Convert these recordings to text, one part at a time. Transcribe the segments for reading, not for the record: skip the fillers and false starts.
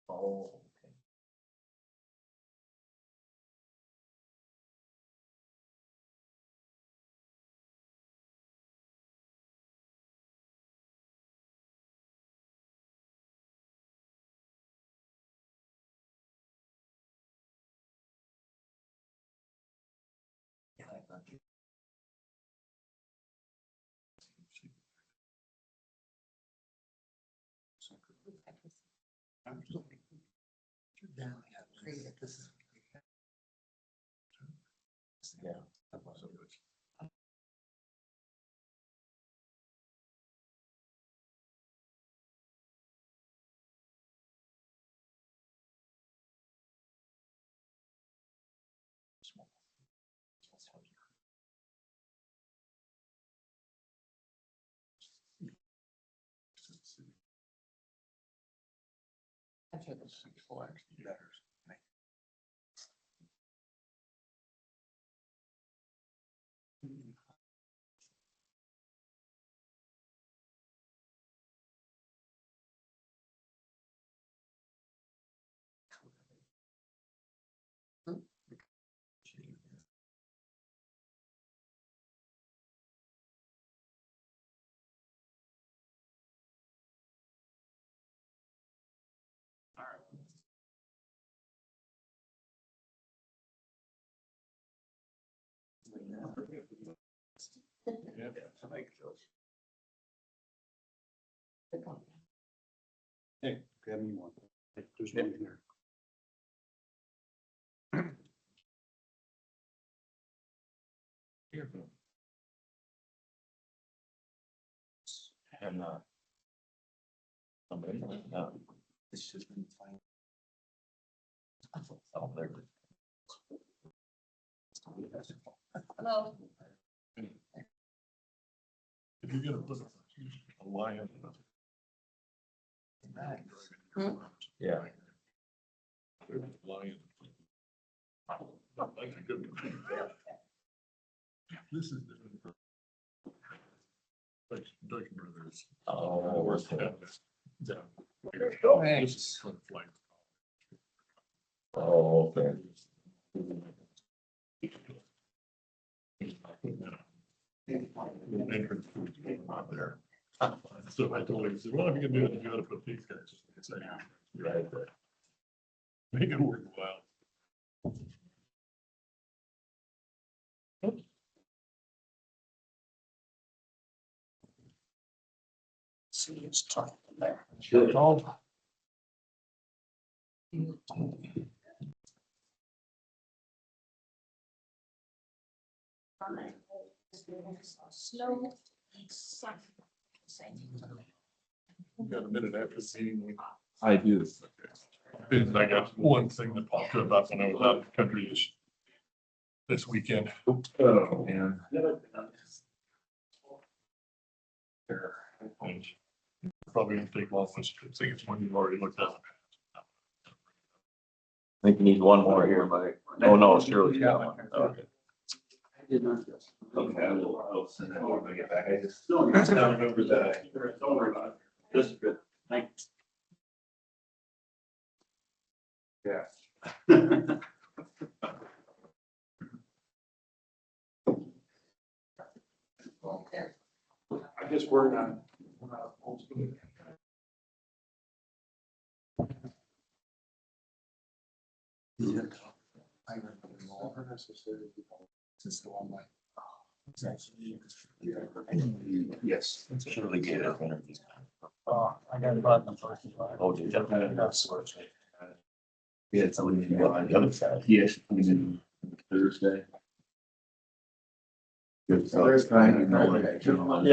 Oh, okay. Yeah, I thought you. Yeah. Hey, grab me one. There's one here. And somebody, it's just been fine. Oh, there. Hello. If you're gonna put a lion. Yeah. Lion. That's a good one. This is different. from- Like Dutch Brothers. Oh, we're Yeah. Thanks. This is from Flight. Oh, okay. Entrance food's going on there. So I told him, he said, well, if you can do it, you gotta put these guys. It's like, right there. Make it worthwhile. See, it's tough there. Sure. All. Slow. Got a minute after the meeting. I do. And I got one thing that popped up when I was out of the country this weekend. Oh, man. And probably gonna take long, I think it's one you've already looked at. I think you need one more here, Mike. Oh, no, Shirley's got one. Okay. Okay, I'll send that over when I get back. I just don't remember that. Don't worry about it. This is good. Thanks. Yeah. I just worked on. Yes. Shirley gave us interviews. I got about the first one. Oh, did you? We had somebody on the other side. Yes, coming in Thursday. Good. So it's kind of know that gentleman.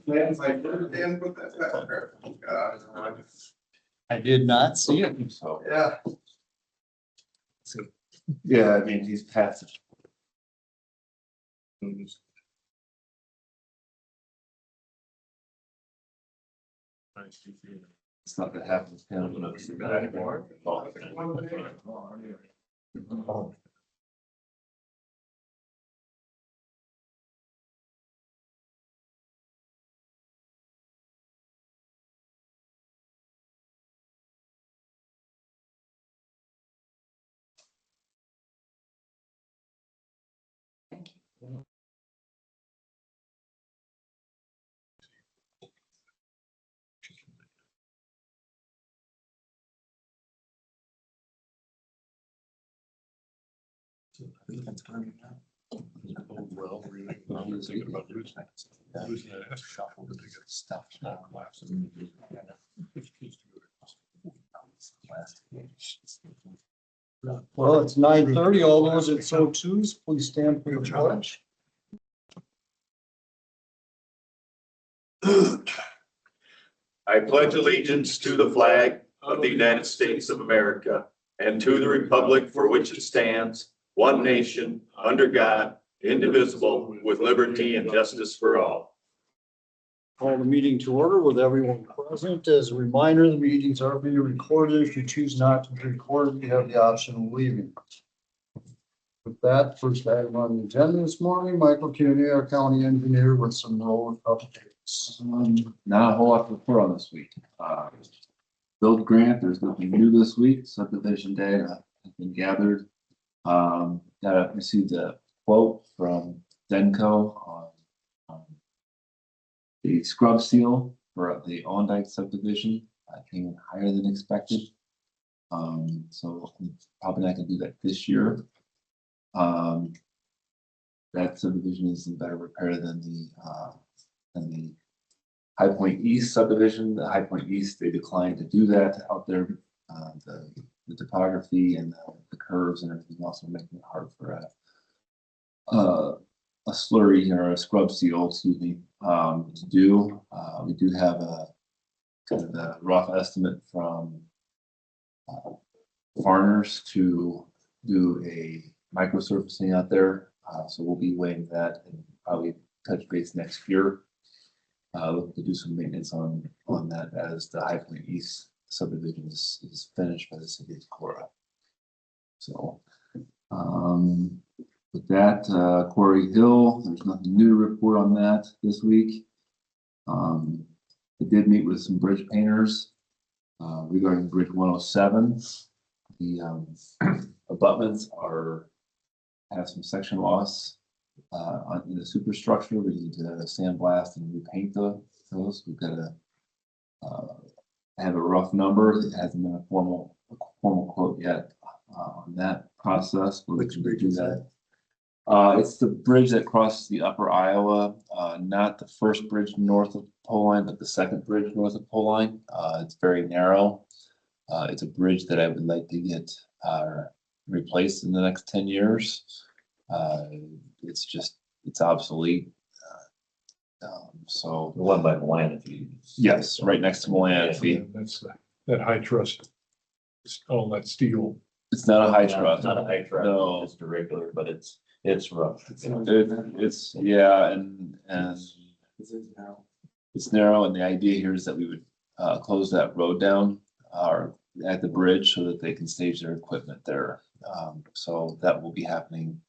Dan's like, where did Dan put that back there? I did not see it. So, Yeah. yeah, I mean, he's passive. It's not gonna happen. It's kind of anymore. Well, really, I was thinking about losing that ass shuffle to get stuff, small class. Well, it's 9:30. All those at so choose, please stand for the pledge. I pledge allegiance to the flag of the United States of America and to the republic for which it stands, one nation, under God, indivisible, with liberty and justice for all. Call the meeting to order with everyone present. As a reminder, the meetings are being recorded. If you choose not to be recorded, you have the option of leaving. With that, first item on the agenda this morning, Michael Kueny, our county engineer, with some road updates. Not a whole lot to report on this week. Build grant, there's nothing new this week. Subdivision data has been gathered. Received a quote from Denko on the scrub seal for the Ondike subdivision. Came in higher than expected. So I'm probably not gonna do that this year. That subdivision is in better repair than the High Point East subdivision. The High Point East, they declined to do that out there. The topography and the curves and everything else are making it hard for a slurry or a scrub seal, excuse me, to do. We do have a kind of a rough estimate from Farners to do a microsurfacing out there. So we'll be weighing that and probably touch base next year. Looking to do some maintenance on that as the High Point East subdivision is finished by the city of Cora. So with that, Quarry Hill, there's nothing new to report on that this week. We did meet with some bridge painters regarding Bridge 107. The abutments have some section loss in the superstructure. We need to sandblast and repaint those. We've got to have a rough number. It hasn't been a formal quote yet on that process. Which bridge is that? It's the bridge that crosses the upper Iowa, not the first bridge north of pole line, but the second bridge north of pole line. It's very narrow. It's a bridge that I would like to get replaced in the next 10 years. It's obsolete. So The one by Maaten. yes, right next to Miscellaneous. That's that high trust. All that steel. It's not a high trust. Not a high truck, No. just a regular, but it's rough. It's yeah, and it's narrow, and the idea here is that we would close that road down or at the bridge so that they can stage their equipment there. So that will be happening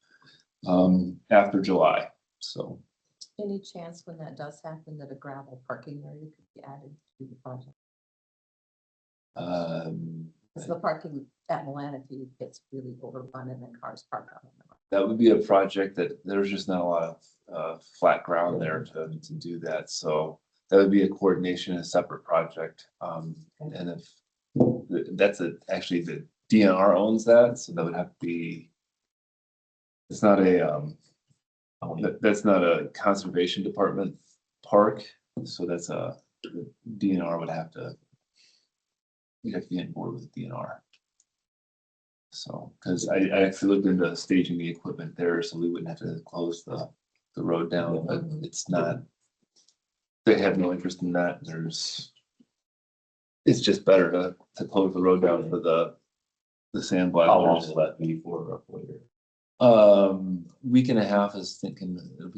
after July. So Any chance when that does happen that a gravel parking area could be added to the project? Because the parking at Maaten gets really overrun and then cars park on the road. that would be a project that there's just not a lot of flat ground there to do that. So that would be a coordination, a separate project. And if that's actually the DNR owns that, so that would have to be. It's not that's not a conservation department park, so that's the DNR would have to. You'd have to be on board with DNR. So, because I actually looked into staging the equipment there, so we wouldn't have to close the road down, but it's not. They have no interest in that. It's just better to close the road down for the sandblasters. How long will that be for roughly? Week and a half is thinking the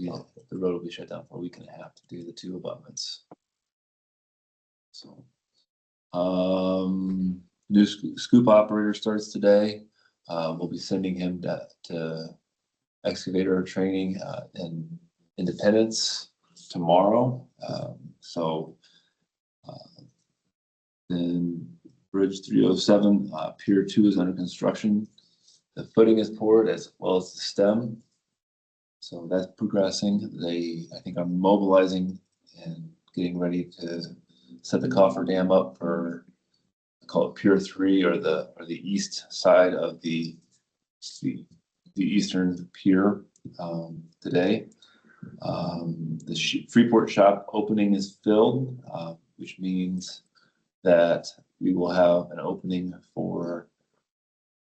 road will be shut down for a week and a half to do the two abutments. So, new scoop operator starts today. We'll be sending him to excavator training in Independence tomorrow. Then Bridge 307, Pier 2 is under construction. The footing is poured as well as the stem. So that's progressing. They, I think, are mobilizing and getting ready to set the coffer dam up for, I call it Pier 3 or the east side of the eastern pier today. The Freeport shop opening is filled, which means that we will have an opening for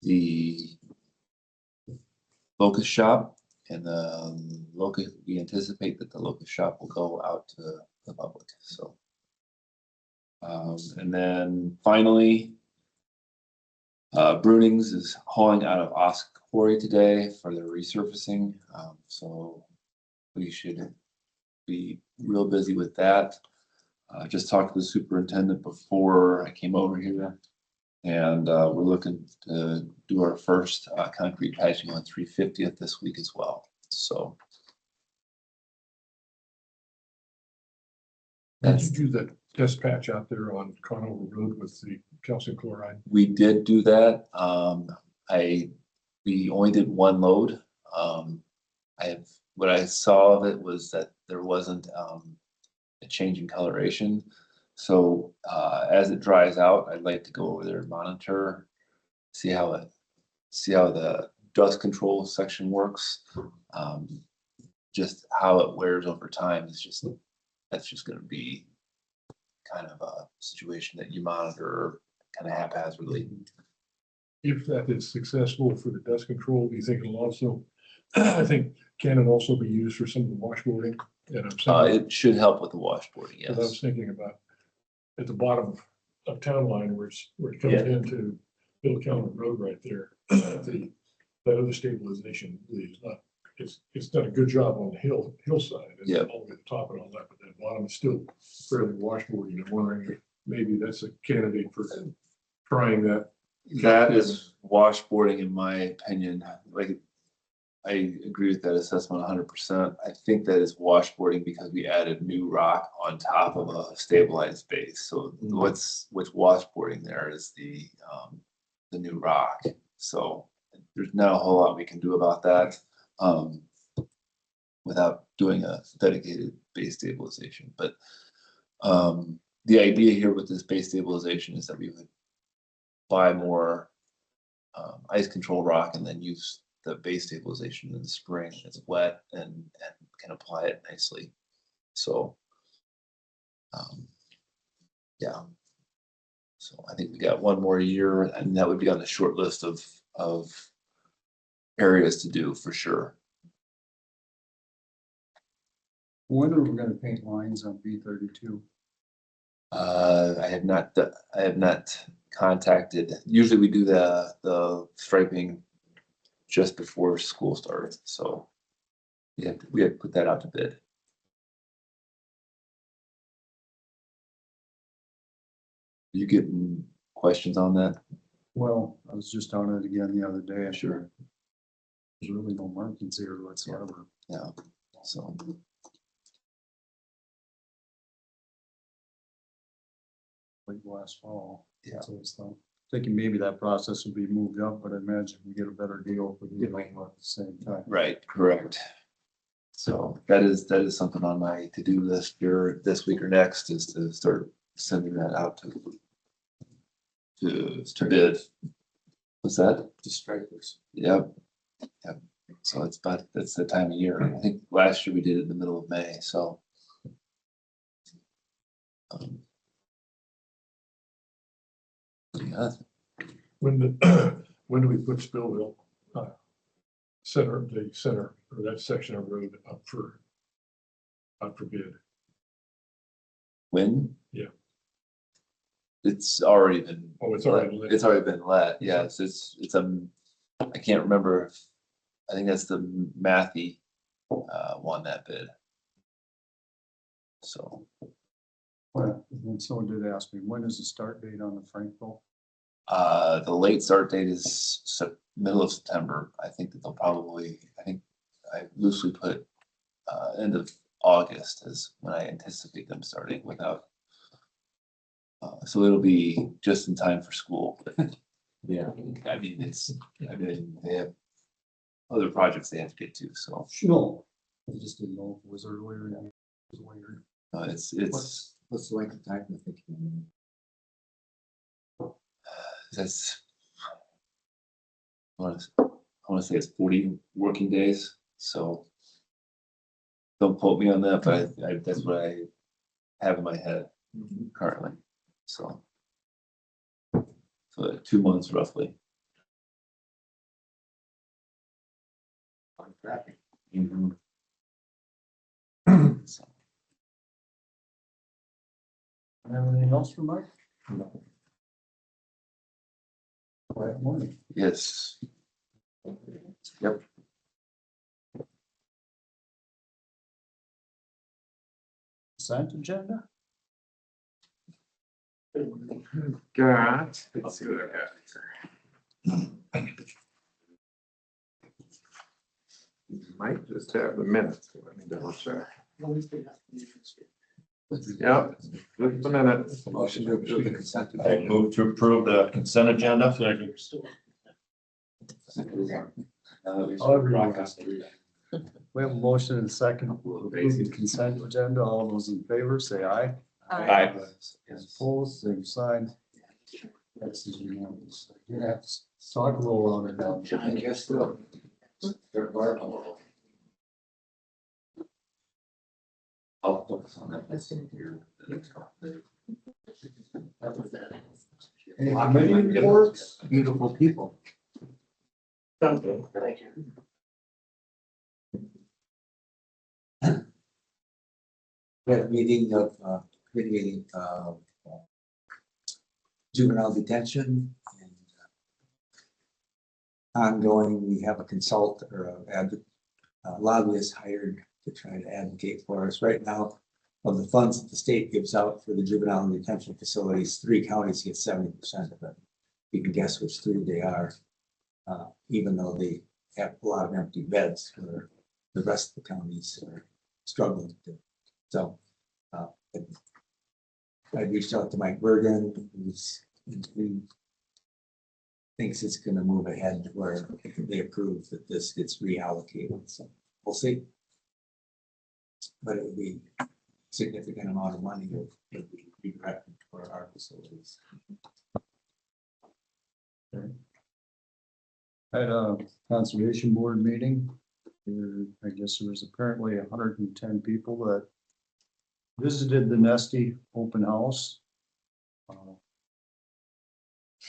the Locust shop, and the Locust, we anticipate that the Locust shop will go out to the public, so. And then finally, Brunings is hauling out of Osk Quarry today for their resurfacing, so we should be real busy with that. Just talked to the superintendent before I came over here, and we're looking to do our first concrete patching on 350th this week as well. So Did you do that test patch out there on Conover Road with the calcium chloride? we did do that. We only did one load. What I saw of it was that there wasn't a change in coloration. So as it dries out, I'd like to go over there and monitor, see how the dust control section works. Just how it wears over time is just, that's just gonna be kind of a situation that you monitor kind of haphazardly. If that is successful for the dust control, do you think it'll also, I think, can it also be used for some of the washboarding? And I'm saying, It should help with the washboarding, because I was yes. thinking about at the bottom of town line where it comes Yeah. into Middle County Road right there. That other stabilization is not, it's done a good job on the hillside. And Yeah. all the way to the top and all that, but that bottom is still fairly washboardy. I'm wondering if maybe that's a candidate for trying that. That is washboarding, in my opinion. Like, I agree with that assessment 100%. I think that is washboarding because we added new rock on top of a stabilized base. So what's washboarding there is the new rock. So there's not a whole lot we can do about that without doing a dedicated base stabilization. But the idea here with this base stabilization is that we would buy more ice control rock and then use the base stabilization in the spring. It's wet and can apply it nicely. So, yeah. So I think we got one more year, and that would be on the short list of areas to do for sure. When are we gonna paint lines on B32? I have not contacted. Usually we do the striping just before school starts, so we have to put that out to bid. You getting questions on that? Well, I was just on it again the other day. I'm Sure. There's really no markings here whatsoever. Yeah, so. Late last fall. Yeah. So it's thinking maybe that process will be moved up, but I imagine we get a better deal if we do it all at the same time. Right, correct. So that is something on my to-do list here this week or next, is to start sending that out to bid. What's that? To strikers. Yep. Yep. So that's the time of year. I think last year we did it in the middle of May, so. Yeah, When do we put Spillville center, or that section of road up for bid? when? Yeah. It's already been. Oh, it's already lit. It's already been let, yes, it's I can't remember, I think that's the Matthew won that bid. So, Well, and someone did ask me, when is the start date on the Frankville? the late start date is middle of September. I think that they'll probably, I loosely put end of August is when I anticipate them starting without. So it'll be just in time for school. Yeah, I mean, they have other projects they have to get to, so. No, I just didn't know if it was earlier. It was later. It's, What's the length of time you think? that's. I wanna say it's 40 working days, so. Don't quote me on that, but that's what I have in my head currently, so. So 2 months roughly. Mhm. So, Anything else for Mike? Quiet morning. yes. Yep. Consent agenda? Got, let's see what I got here. Might just have the minutes, let me double check. Yep, just a minute. Motion to approve the consent I agenda. move to approve the consent agenda. We have a motion and a second. Approve the consent agenda. All those in favor, say aye. Aye. Yes. Opposed, same sign. That's unanimous. You have to talk a little on it now. I guess so. I'll focus on that. Any committee reports? Beautiful people. We had a meeting of, committee meeting, juvenile detention and ongoing, we have a consultant or a lobbyist hired to try to advocate for us. Right now, of the funds that the state gives out for the juvenile detention facilities, 3 counties get 70% of it. You can guess which 3 they are, even though they have a lot of empty beds where the rest of the counties are struggling to. So I reached out to Mike Bergen, who thinks it's gonna move ahead where they approve that this gets reallocated, so we'll see. But it would be a significant amount of money that would be directed for our facilities. Had a conservation board meeting. I guess there was apparently 110 people that visited the Nesty open house.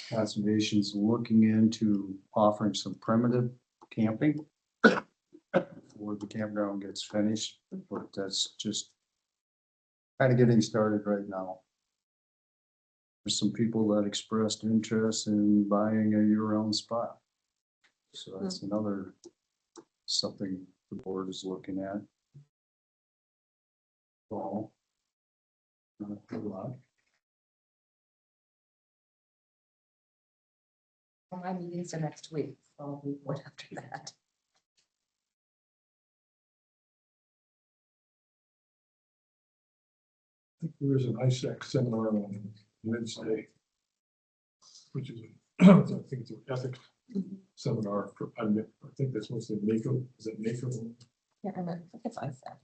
Conservation's looking into offering some primitive camping before the campground gets finished, but that's just kind of getting started right now. There's some people that expressed interest in buying a year-round spot. So that's another something the board is looking at. Well, not a lot. Well, my meetings are next week, so I'll report after that. I think there is an ISAC seminar on Wednesday, which is, I think it's an ethics seminar for, I think that's mostly NACO, is it NACO? Can't remember, I think it's ISAC.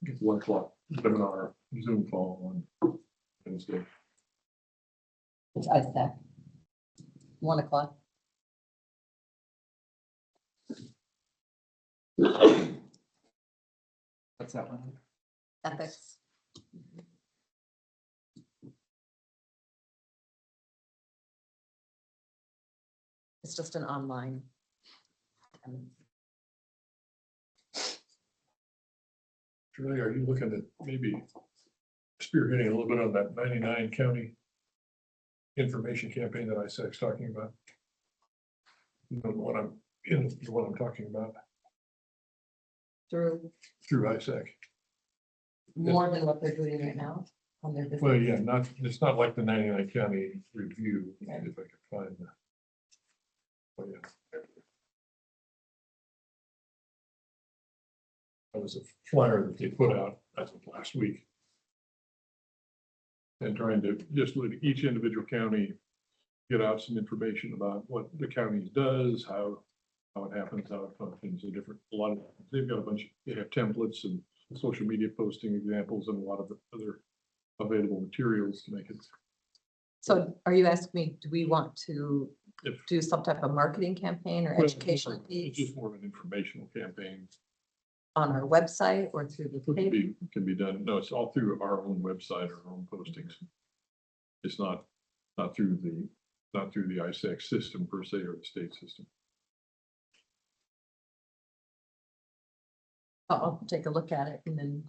It's 1 o'clock seminar, Zoom call on Wednesday. It's ISAC. 1 o'clock. What's that one? Ethics. It's just an online. Shirley, are you looking at maybe spearheading a little bit on that 99 county information campaign that ISAC's talking about? You know what I'm talking about Through through ISAC. more than what they're doing right now on their business. Well, yeah, it's not like the 99 county review, if I could find that. Oh, yeah. That was a flyer that they put out, I think, last week. And trying to just let each individual county get out some information about what the county does, how how it happens, how it functions, they've got they have templates and social media posting examples and a lot of other available materials to make it. So are you asking me, do we want to If- do some type of marketing campaign or Well, educational It's piece just more of an informational campaign. on our website or through the paper? Can be done. No, it's all through our own website, our own postings. It's not through the ISAC system per se or the state system. I'll take a look at it and then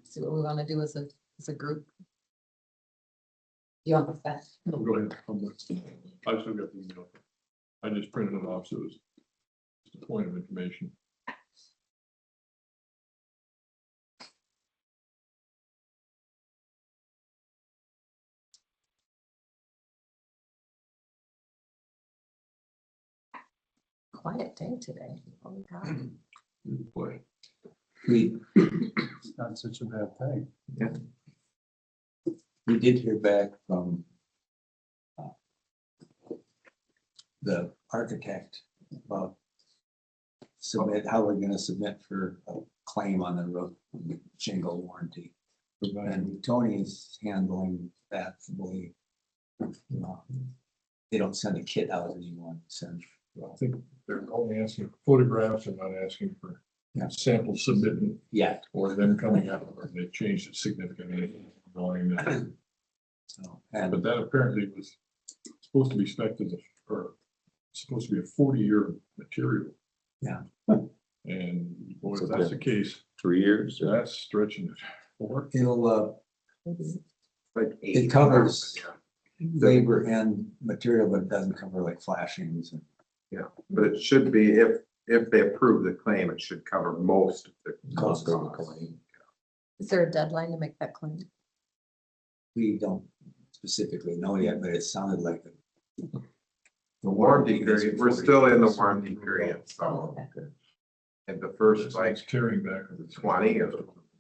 see what we want to do as a group. You want that? No, go ahead. I still got the email. I just printed it off, so it was just a point of information. Quiet day today. Oh my God. Boy, We, It's not such a bad thing. we did hear back from the architect about how we're gonna submit for a claim on the roof shingle warranty. And Tony's handling that, fully. They don't send a kit out anymore, send. I think they're only asking for photographs and not asking for samples submitted Yeah. or them coming out, or they've changed it significantly. So, But and that apparently was supposed to be expected, or supposed to be a 40-year material. Yeah. And boy, So if that's the case, 3 years. that's stretching it. Or it'll, Like it covers labor and material, but it doesn't cover like flashings and. But it should be, if they approve the claim, it should cover most of the Cost cost of of the the claim. claim. Is there a deadline to make that claim? We don't specifically know yet, but it sounded like. The warranty period, we're still in the warranty period, Oh, so okay. in the first like it's tearing back. 20 or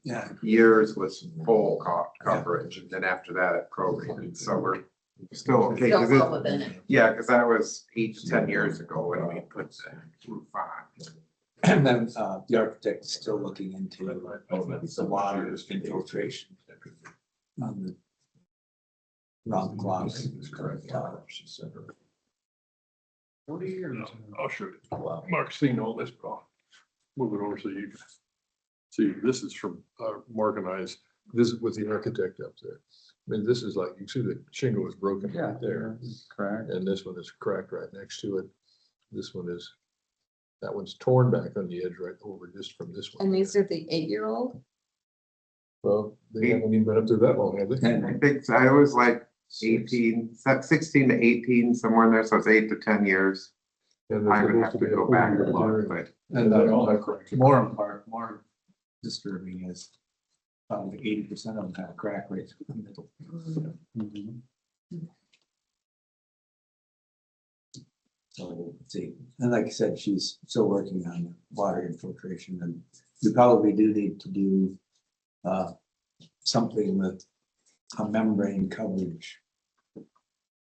Yeah. years was full coverage, and then after that it prorated, so we're still okay. Still 'Cause well it- within it. Yeah, because that was 8 to 10 years ago when we put the roof on. And then the architect is still looking into the water infiltration on the round the clock. I'll show you. Mark's seen all this, but I'll move it over so you can see. This is from Mark and I's visit with the architect up there. I mean, this is like, you see the shingle is broken right there. Correct. And this one is cracked right next to it. This one is, that one's torn back on the edge right over just from this one. And these are the 8-year-old? Well, they haven't even been up there that long, have they? And I think I was like 18, 16 to 18, somewhere in there, so it's 8 to 10 years. And they're I would have supposed to be a go back and 40-year look, period. but and They're all that correct. more disturbing is probably 80% of them have crack rates in the middle. Mhm. So let's see, and like I said, she's still working on the water infiltration, and we probably do need to do something with a membrane coverage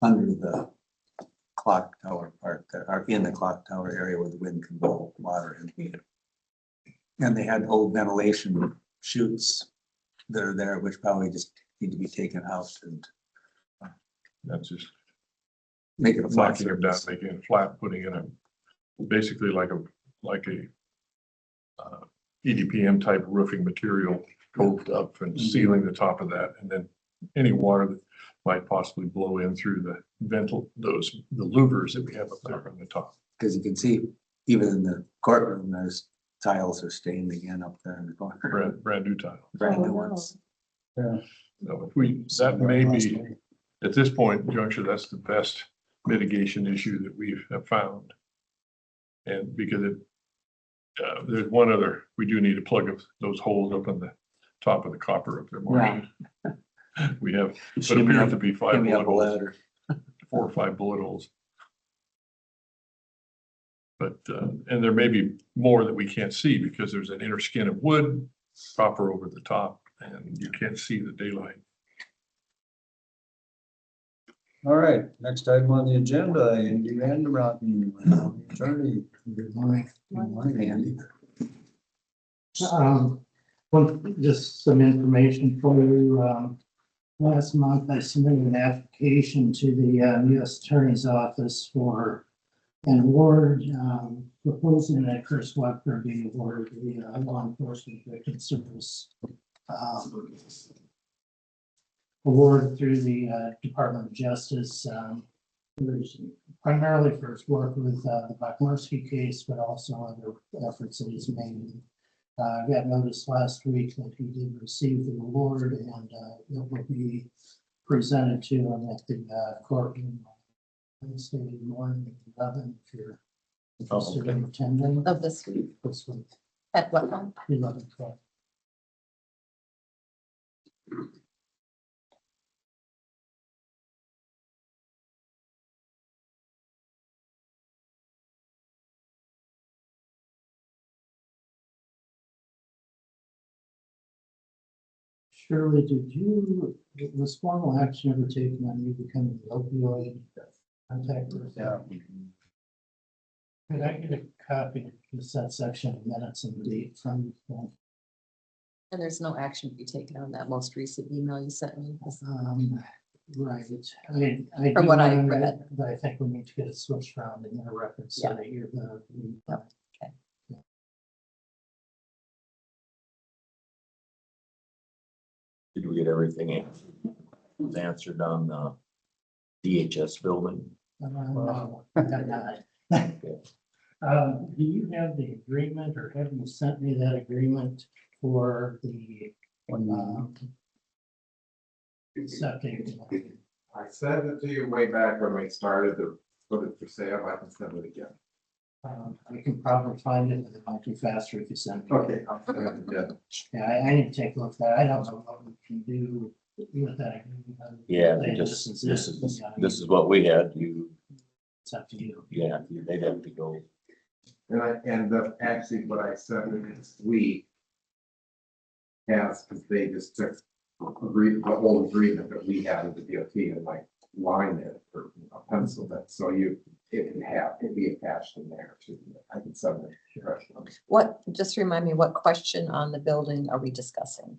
under the clock tower part, or in the clock tower area where the wind can blow water in. And they had old ventilation chutes that are there, which probably just need to be taken out and That's just make it a flat knocking them down, surface. making it flat, putting in basically like a EDPM type roofing material, coved up and sealing the top of that, and then any water that might possibly blow in through the the louvers that we have up there on the top. Because you can see, even in the courtroom, there's tiles are stained again up there in the corner. Brand new tile. Brand Oh, new no. ones. So that may be, at this point in juncture, that's the best mitigation issue that we have found. And because there's one other, we do need to plug those holes up on the top of the copper up there. Mark. We have, what appears to be 5 Give me bullet up a holes, ladder. 4 or 5 bullet holes. But, and there may be more that we can't see because there's an inner skin of wood, copper over the top, and you can't see the daylight. All right, next item on the agenda, Andy Vanderrocken, attorney. Good morning. Good morning, Andy. Well, just some information for you. Last month I submitted an application to the U.S. Attorney's Office for an award, proposing that Chris Webber be awarded the Law Enforcement Victim Service award through the Department of Justice. Primarily for his work with the Miscellaneous case, but also other efforts that he's made. I got notice last week that he did receive the award, and it will be presented to him at the courtroom Wednesday morning at 11, if you're interested in attending. Of this week, This week, at what time? 11:12. Shirley, was formal action ever taken on you becoming the opioid contact person? Yeah. Could I get a copy of just that section of minutes and date from you? And there's no action to be taken on that most recent email you sent me. Right, I mean, I. From do what I know read. that, but I think we need to get it switched around in the records so Yeah. that you're the. Yep, okay. Did we get everything answered on the DHS building? No, I'm not. Do you have the agreement, or have you sent me that agreement for the septic? I sent it to you way back when we started to put it for sale. I can send it again. I can probably find it, but it might be faster if you send it. Okay. I'll send it again. Yeah, I need to take a look at that. I don't know what we can do with that. agreement. Yeah, Say, this it. is what we had. It's up to you. They'd have to go. And actually what I sent them this week has, because they just took the whole agreement that we had with the DOT and like line it or pencil that, so it can be attached in there too. I can send it. What, just remind me, what question on the building are we discussing?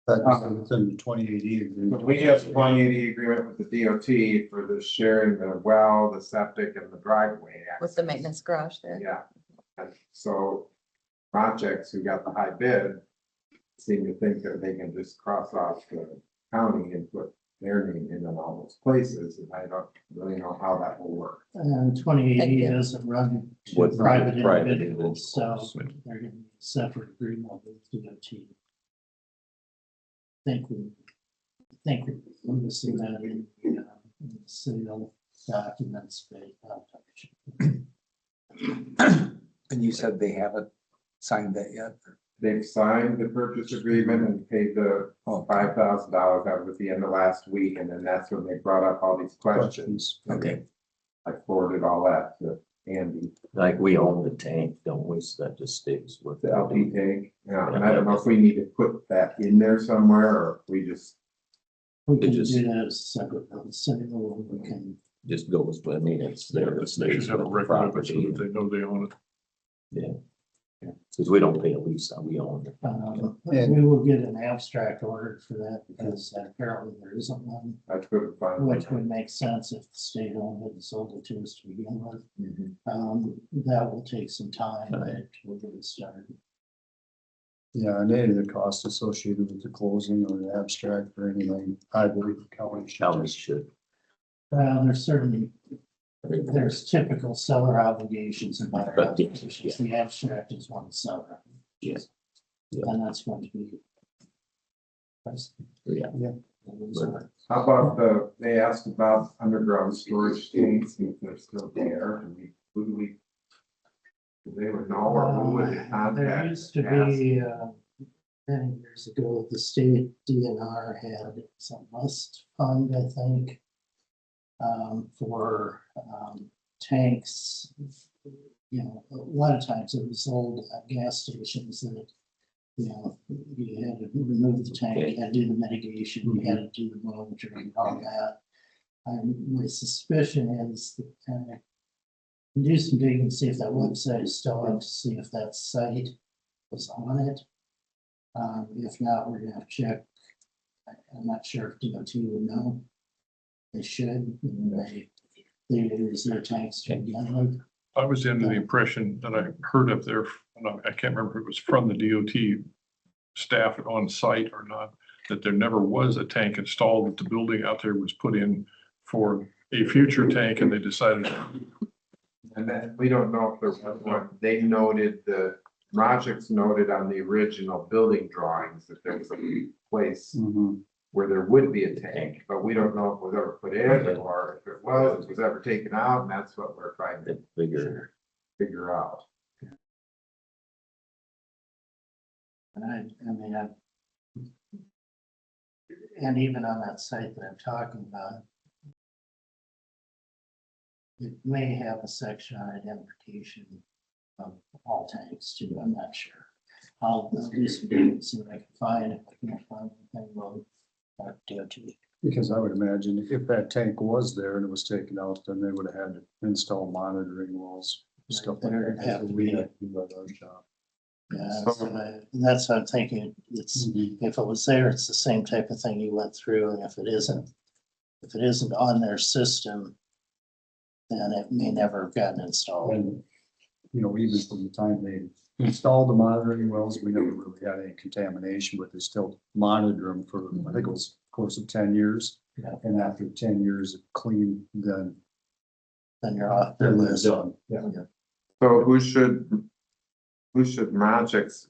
Within the 2080 agreement. We have a 2080 agreement with the DOT for the sharing the well, the septic and the driveway. With the maintenance garage there? Yeah, and so projects who got the high bid seem to think that they can just cross off the county and put their name in on all those places, and I don't really know how that will work. And 2080 Thank you. doesn't run to With private private individuals, so individuals. they're going to be a separate agreement with DOT. Think we're missing that in the sale documents. And you said they haven't signed that yet? They've signed the purchase agreement and paid the $5,000. That was at the end of last week, and then that's when they brought up all these questions. Okay. I forwarded all that to Andy, Like we own the tank, don't we? So that just stays with the LP tank. Yeah, and I don't know if we need to put that in there somewhere or if we just, We can just- do that as a separate, sale. We can. Just goes, but I mean, it's there. It They stays should have a with the record of it so property. that they know they own it. Because we don't pay a lease, we own it. And- We will get an abstract ordered for that because apparently there isn't one, I couldn't find. which would make sense if the state owned it and sold it to us to begin with. Mhm. That will take some time, but we'll get it started. Yeah, and any of the costs associated with the closing or the abstract or anything, I believe the county should County just. should. There's typical seller obligations and buyer But, obligations. The abstract is one seller. Yes. Yeah. And that's going to be. Yeah. How about they asked about underground storage tanks, if they're still there, and who do we? Do they would know or who would they contact? There used to and ask? be, many years ago, the state DNR had some must fund, I think. For tanks, you know, a lot of times it was old gas stations that, you know, you had to remove the tank, you had to do the mitigation, you had to do the monitoring, all that. My suspicion is that do some digging, see if that website is still up, to see if that site was on it. If not, we're gonna have to check. I'm not sure if DOT would know. They should, they use their tanks to begin with. I was under the impression that I heard up there, and I can't remember if it was from the DOT staff on site or not, that there never was a tank installed, that the building out there was put in for a future tank, and they decided. And then we don't know if there was one. They noted Rojic's noted on the original building drawings that there was a place where there would be a tank, but we don't know if it was ever put in or if it was ever taken out, and that's what we're trying to figure out. And and even on that site that I'm talking about, it may have a section on identification of all tanks too, I'm not sure. I'll do some digging, see what I can find. If I can't find anything, we'll DOT. Because I would imagine if that tank was there and it was taken out, then they would have had to install monitoring walls, stuff like There'd that. have to be a- Do at our shop. Yeah, that's what I'm thinking. It's, if it was there, it's the same type of thing you went through, and if it isn't on their system, then it may never have gotten installed. And, you know, even from the time they installed the monitoring wells, we never really had any contamination, but they still monitor them for, I think it was a course of 10 years. Yeah. And after 10 years of clean, then Then you're off their they're list. done. Yeah. So who should Rojic's,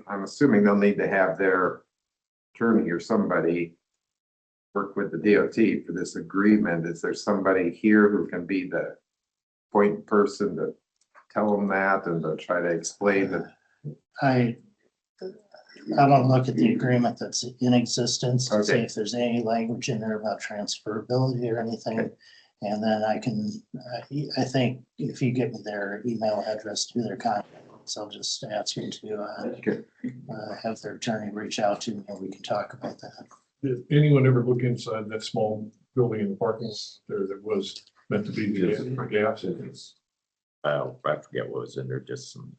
I'm assuming they'll need to have their attorney or somebody work with the DOT for this agreement. Is there somebody here who can be the point person to tell them that and to try to explain that? I want to look at the agreement that's in existence to see Okay. if there's any language in there about transferability or anything. Okay. And then I can, I think if you get me their email address to their contacts, I'll just ask you to Okay. have their attorney reach out to me and we can talk about that. Did anyone ever look inside that small building in the parking lot there that was meant to be the gas? I forget what was in there, just some,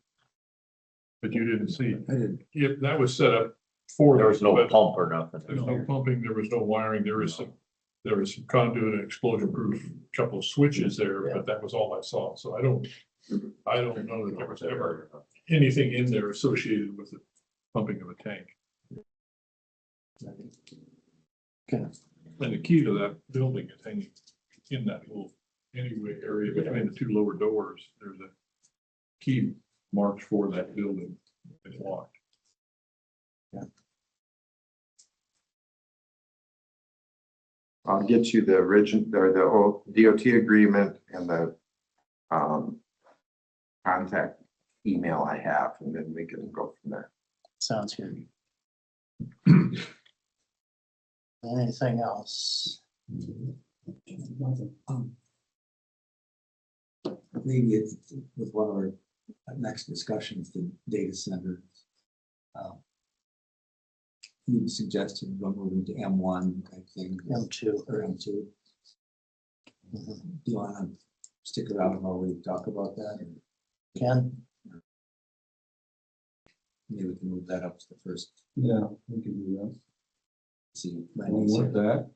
But you didn't see. I didn't. If that was set up for. there was no but pump or nothing. There's no pumping, there was no wiring, there was some conduit and explosion proof, couple of switches there, but that was all I saw. So I don't know that there was ever anything in there associated with the pumping of a tank. Okay. And the key to that building is hanging in that little anyway area between the two lower doors. There's a key marked for that building. It's locked. I'll get you the original, or the old DOT agreement and the contact email I have, and then we can go from there. Sounds good. Anything else? Maybe it's with one of our next discussions, the data center. You suggested one moving to M1 type thing. M2. Or M2. Do you want to stick around while we talk about that? Or Ken? maybe we can move that up to the first. Yeah, we can do that. See. And with that,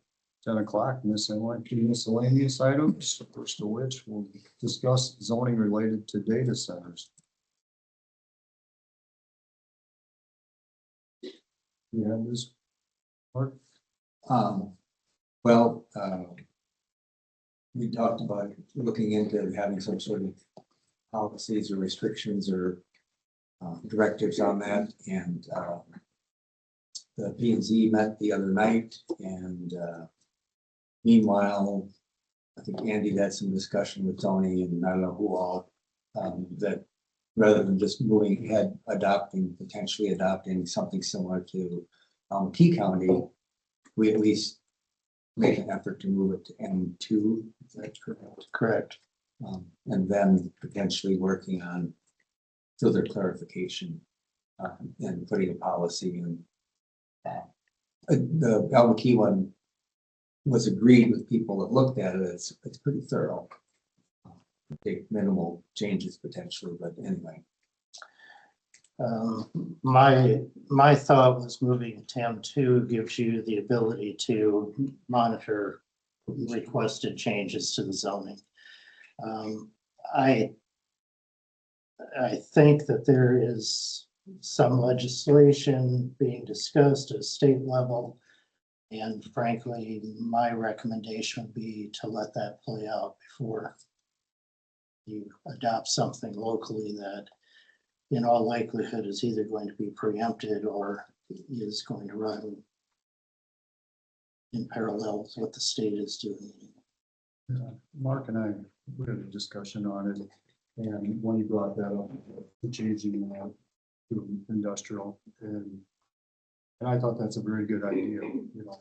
10 o'clock, miscellaneous items, the first of which we'll discuss zoning related to data centers. You have this, Mark? Well, we talked about looking into having some sort of policies or restrictions or directives on that, and the P and Z met the other night, and meanwhile, I think Andy had some discussion with Tony and I don't know who all, that rather than just moving ahead, potentially adopting something similar to Key County, we at least make an effort to move it to M2. Is that correct? Correct. And then potentially working on further clarification and putting a policy in. The Albuquerque one, was agreed with people that looked at it. It's pretty thorough. Take minimal changes potentially, but anyway. My thought was moving TAM 2 gives you the ability to monitor requested changes to the zoning. I think that there is some legislation being discussed at state level. And frankly, my recommendation would be to let that play out before you adopt something locally that in all likelihood is either going to be preempted or is going to run in parallel with what the state is doing. Mark and I, we had a discussion on it, and when you brought that up, the changing to industrial, and I thought that's a very good idea. You know,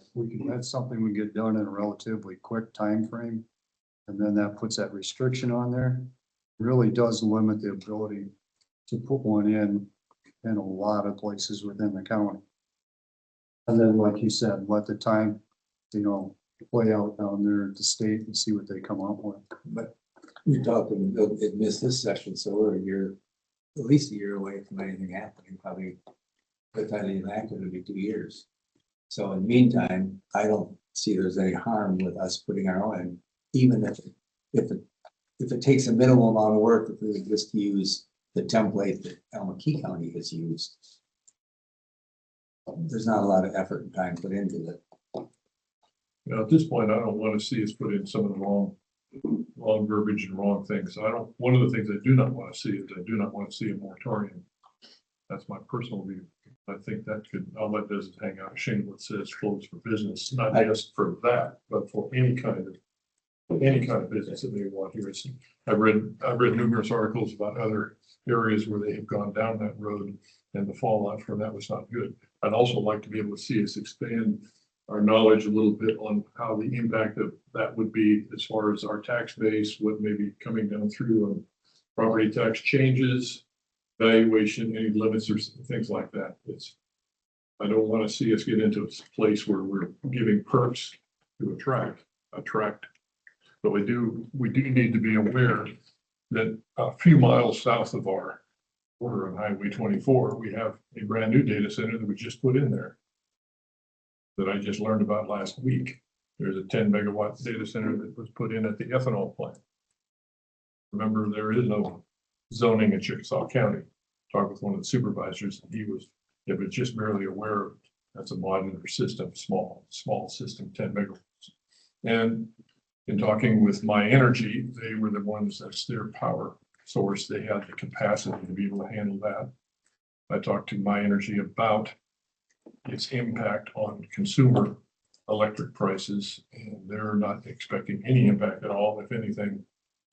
that's something we get done in a relatively quick time frame, and then that puts that restriction on there. Really does limit the ability to put one in a lot of places within the county. And then, like you said, let the time, play out down there at the state and see what they come up with. But you're talking, it missed this session, so we're at least a year away from anything happening, probably by the time they enact it, it'll be 2 years. So in the meantime, I don't see there's any harm with us putting our own in, even if it takes a minimal amount of work, if we just use the template that Key County has used. There's not a lot of effort and time put into it. Now, at this point, I don't want to see us put in some of the wrong verbiage and wrong things. One of the things I do not want to see is I do not want to see a moratorium. That's my personal view. I think that all that does is hang out a shingle that says closed for business, not just for that, but for any kind of business that they want here. I've read numerous articles about other areas where they have gone down that road and the fallout from that was not good. I'd also like to be able to see us expand our knowledge a little bit on how the impact of that would be as far as our tax base, what may be coming down through on property tax changes, valuation, any limits or things like that. I don't want to see us get into a place where we're giving perks to attract. But we do need to be aware that a few miles south of our border on Highway 24, we have a brand new data center that we just put in there that I just learned about last week. There's a 10 megawatt data center that was put in at the ethanol plant. Remember, there is no zoning in Chickasaw County. Talked with one of the supervisors, and he was just barely aware of it. That's a modular system, small system, 10 megawatts. And in talking with My Energy, they were the ones that's their power source. They had the capacity to be able to handle that. I talked to My Energy about its impact on consumer electric prices, and they're not expecting any impact at all. If anything,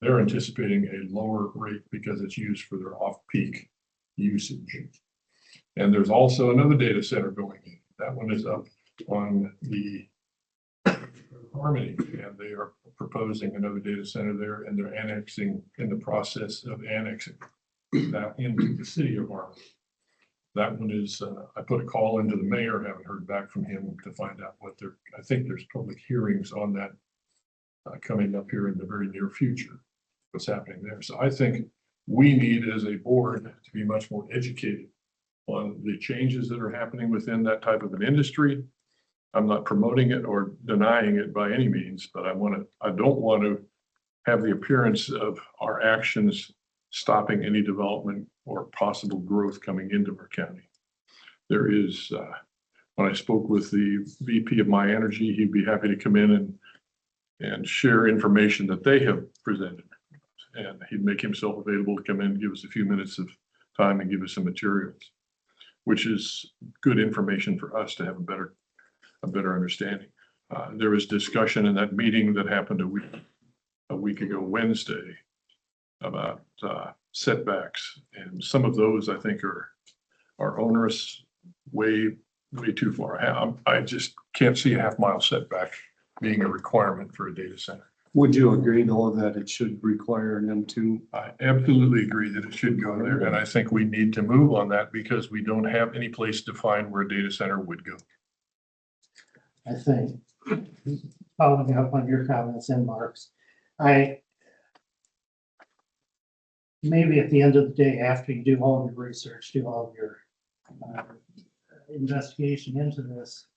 they're anticipating a lower rate because it's used for their off-peak usage. And there's also another data center going in. That one is up on the Harmony, and they are proposing another data center there, and they're in the process of annexing that into the city of Harmony. That one is, I put a call into the mayor, haven't heard back from him to find out I think there's public hearings on that coming up here in the very near future, what's happening there. So I think we need as a board to be much more educated on the changes that are happening within that type of an industry. I'm not promoting it or denying it by any means, but I don't want to have the appearance of our actions stopping any development or possible growth coming into our county. There is, when I spoke with the VP of My Energy, he'd be happy to come in and share information that they have presented. And he'd make himself available to come in and give us a few minutes of time and give us some materials, which is good information for us to have a better understanding. There was discussion in that meeting that happened a week ago Wednesday about setbacks, and some of those I think are onerous, way too far. I just can't see a half-mile setback being a requirement for a data center. Would you agree though that it should require an M2? I absolutely agree that it should go there, and I think we need to move on that because we don't have any place defined where a data center would go. I think following up on your comments and Mark's, maybe at the end of the day, after you do all your research, do all your investigation into this,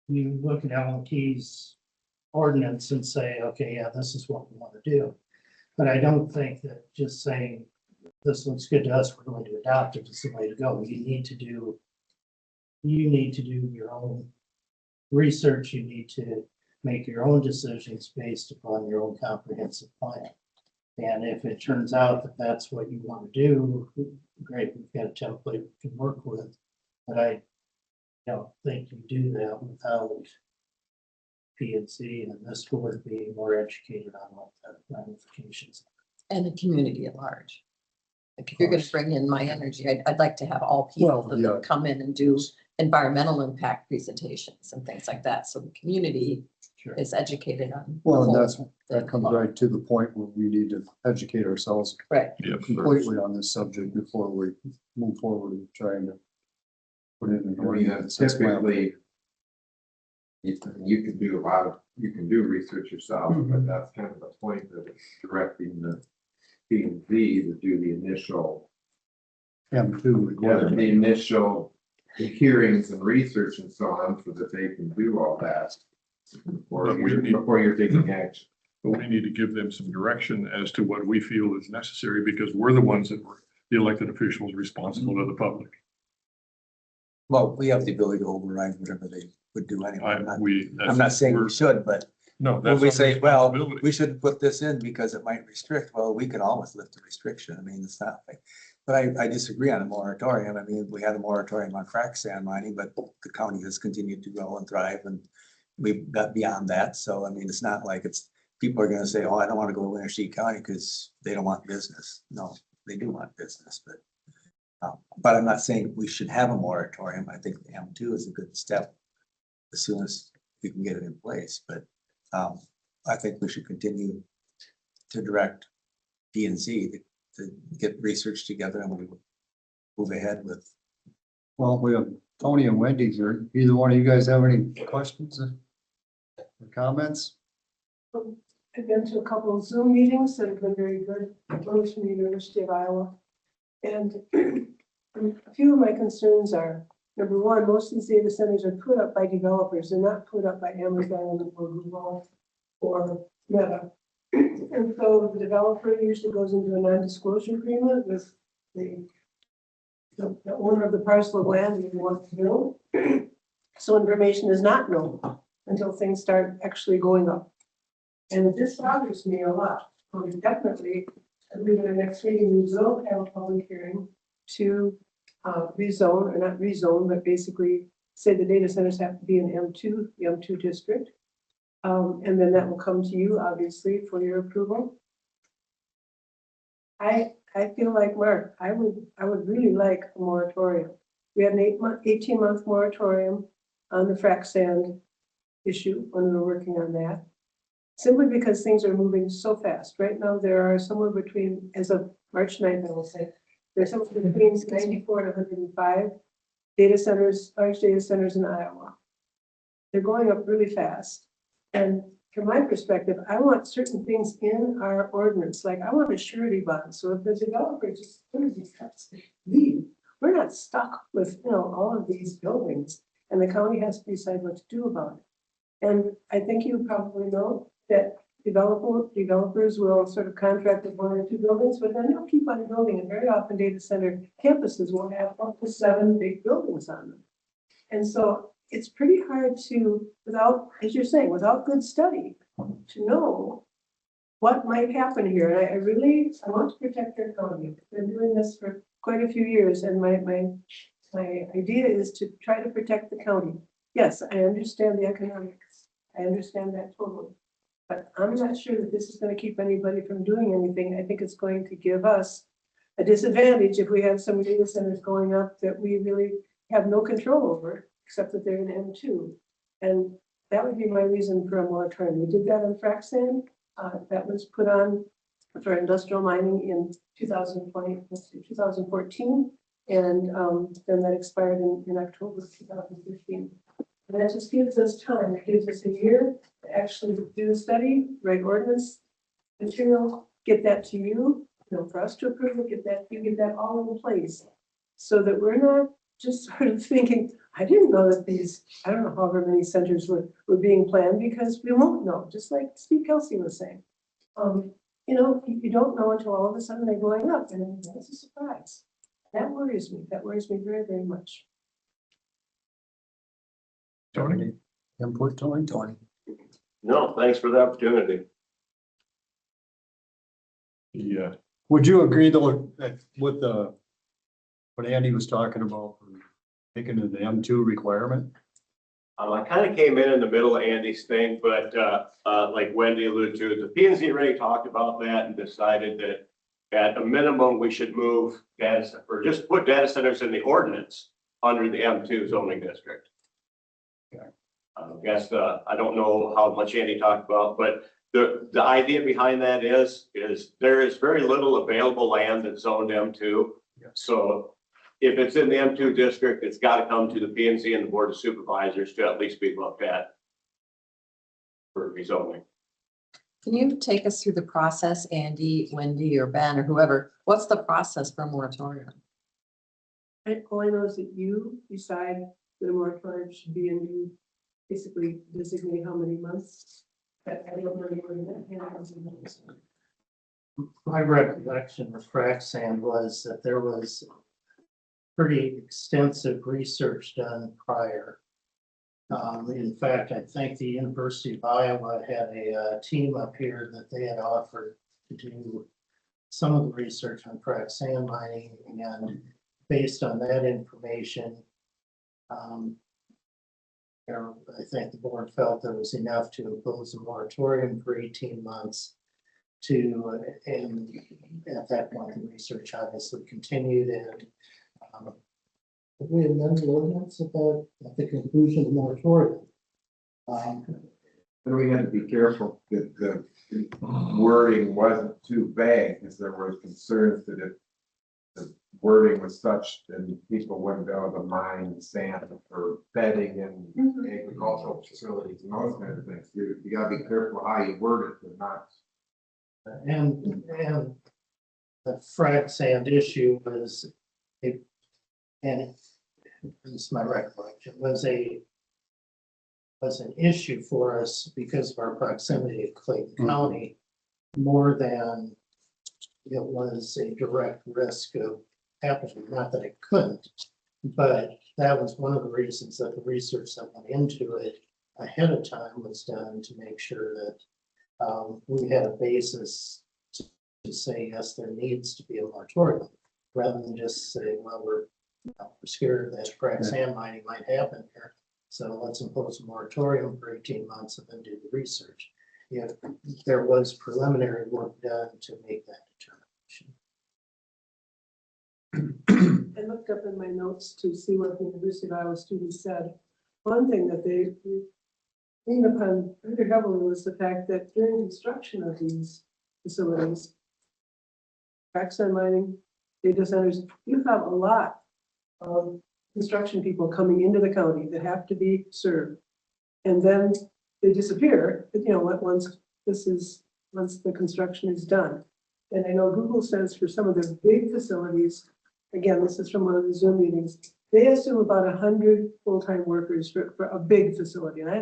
you look at Alan Key's ordinance and say, okay, yeah, this is what we want to do. But I don't think that just saying, this looks good to us, we're going to adopt it, is the way to go. You need to do your own research. You need to make your own decisions based upon your own comprehensive plan. And if it turns out that that's what you want to do, great, we've got a template we can work with. But I don't think you do that without P&Z and this board being more educated on what the ramifications are. And the community at large. Like if you're gonna bring in my energy, I'd like to have all people Well, yeah. that come in and do environmental impact presentations and things like that, so the community Sure. is educated on. the Well, and whole that thing. comes right to the point where we need to educate ourselves Right, Yeah. completely on this subject before we move forward with trying to put it in. an I mean, ordinance. That's my opinion. typically, you can do research yourself, but that's kind of the point of directing the P&Z to do the initial, M2 requirement. the initial hearings and research and so on, so that they can do all that But we need- before you're taking action. But we need to give them some direction as to what we feel is necessary, because we're the ones that were the elected officials responsible to the public. Well, we have the ability to override whatever they would do anyway. I'm not saying we should, but No, when that's. we our say, well, responsibility. we shouldn't put this in because it might restrict, well, we can always lift the restriction. I mean, it's not like. But I disagree on a moratorium. I mean, we had a moratorium on frac sand mining, but the county has continued to grow and thrive, and we've got beyond that. So, I mean, it's not like people are gonna say, oh, I don't want to go to Winneshiek County because they don't want business. No, they do want business, but I'm not saying we should have a moratorium. I think the M2 is a good step as soon as we can get it in place, but I think we should continue to direct P&Z to get research together, and we will move ahead with. Well, we have Tony and Wendy here. Either one of you guys have any questions or comments? I've been to a couple of Zoom meetings that have been very good, both from the University of Iowa. And a few of my concerns are, number one, most of these data centers are put up by developers. They're not put up by Amazon or Google or Meta. And so the developer usually goes into a non-disclosure agreement with the owner of the parcel of land that he wants to build. So information is not known until things start actually going up. And this bothers me a lot. So definitely, I believe in the next meeting, we will have a public hearing to rezone, or not rezone, but basically say the data centers have to be in M2, the M2 district. And then that will come to you, obviously, for your approval. I feel like Mark, I would really like a moratorium. We had an 18-month moratorium on the frac sand issue when we were working on that. Simply because things are moving so fast. Right now, there are somewhere between, as of March 9th, I will say, there's somewhere between 94 and 105 data centers, large data centers in Iowa. They're going up really fast. And from my perspective, I want certain things in our ordinance, like I want a surety bond. So if the developer just leave, we're not stuck with, all of these buildings, and the county has to decide what to do about it. And I think you probably know that developers will sort of contract with 1 or 2 buildings, but then they'll keep on building, and very often data center campuses will have up to 7 big buildings on them. And so it's pretty hard to, without, as you're saying, without good study, to know what might happen here. And I want to protect our county. I've been doing this for quite a few years, and my idea is to try to protect the county. Yes, I understand the economics. I understand that totally. But I'm not sure that this is going to keep anybody from doing anything. I think it's going to give us a disadvantage if we have some data centers going up that we really have no control over, except that they're in M2. And that would be my reason for a moratorium. We did that on frac sand. That was put on for industrial mining in 2014. And then that expired in October of 2015. And that just gives us time. It gives us a year actually do the study, write ordinance material, get that to you, for us to approve it, get that all in place. So that we're not just sort of thinking, I didn't know that these, I don't know however many centers were being planned, because we won't know, just like Steve Kelsey was saying. You don't know until all of a sudden they're going up, and that's a surprise. That worries me very, very much. Tony? Input, Tony? No, thanks for the opportunity. Yeah, Would you agree though, that with the, what Andy was talking about, making it an M2 requirement? I kind of came in the middle of Andy's thing, but like Wendy alluded to, the P and Z already talked about that and decided that at a minimum, we should move or just put data centers in the ordinance under the M2 zoning district. I guess, I don't know how much Andy talked about, but the idea behind that is there is very little available land that's zoned M2. So if it's in the M2 district, it's got to come to the P and Z and the Board of Supervisors to at least be looked at for rezoning. Can you take us through the process, Andy, Wendy, or Ben, or whoever? What's the process for moratorium? All I know is that you decide that a moratorium should be, and you basically designate how many months. I don't know where that happens. My recollection of frac sand was that there was pretty extensive research done prior. In fact, I think the University of Iowa had a team up here that they had offered to do some of the research on frac sand mining, and based on that information, I think the board felt there was enough to impose a moratorium for 18 months and at that point, the research obviously continued, and we amended the ordinance at the conclusion of the moratorium. And we had to be careful that the wording wasn't too vague, because there were concerns that if the wording was such, then people wouldn't be able to mine sand for bedding and agricultural facilities and those kind of things. You gotta be careful how you word it, and not. And the frac sand issue was, and it's my recollection, was an issue for us because of our proximity to Clayton County, more than it was a direct risk of happening. Not that it couldn't, but that was one of the reasons that the research that went into it ahead of time was done, to make sure that we had a basis to say, yes, there needs to be a moratorium, rather than just say, well, we're scared that frac sand mining might happen here, so let's impose a moratorium for 18 months and then do the research. Yeah, there was preliminary work done to make that determination. I looked up in my notes to see what the University of Iowa students said. One thing that they leaned upon pretty heavily was the fact that during construction of these facilities, frac sand mining, data centers, you have a lot of construction people coming into the county that have to be served. And then they disappear, once the construction is done. And I know Google says for some of their big facilities, again, this is from one of the Zoom meetings, they assume about 100 full-time workers for a big facility. And I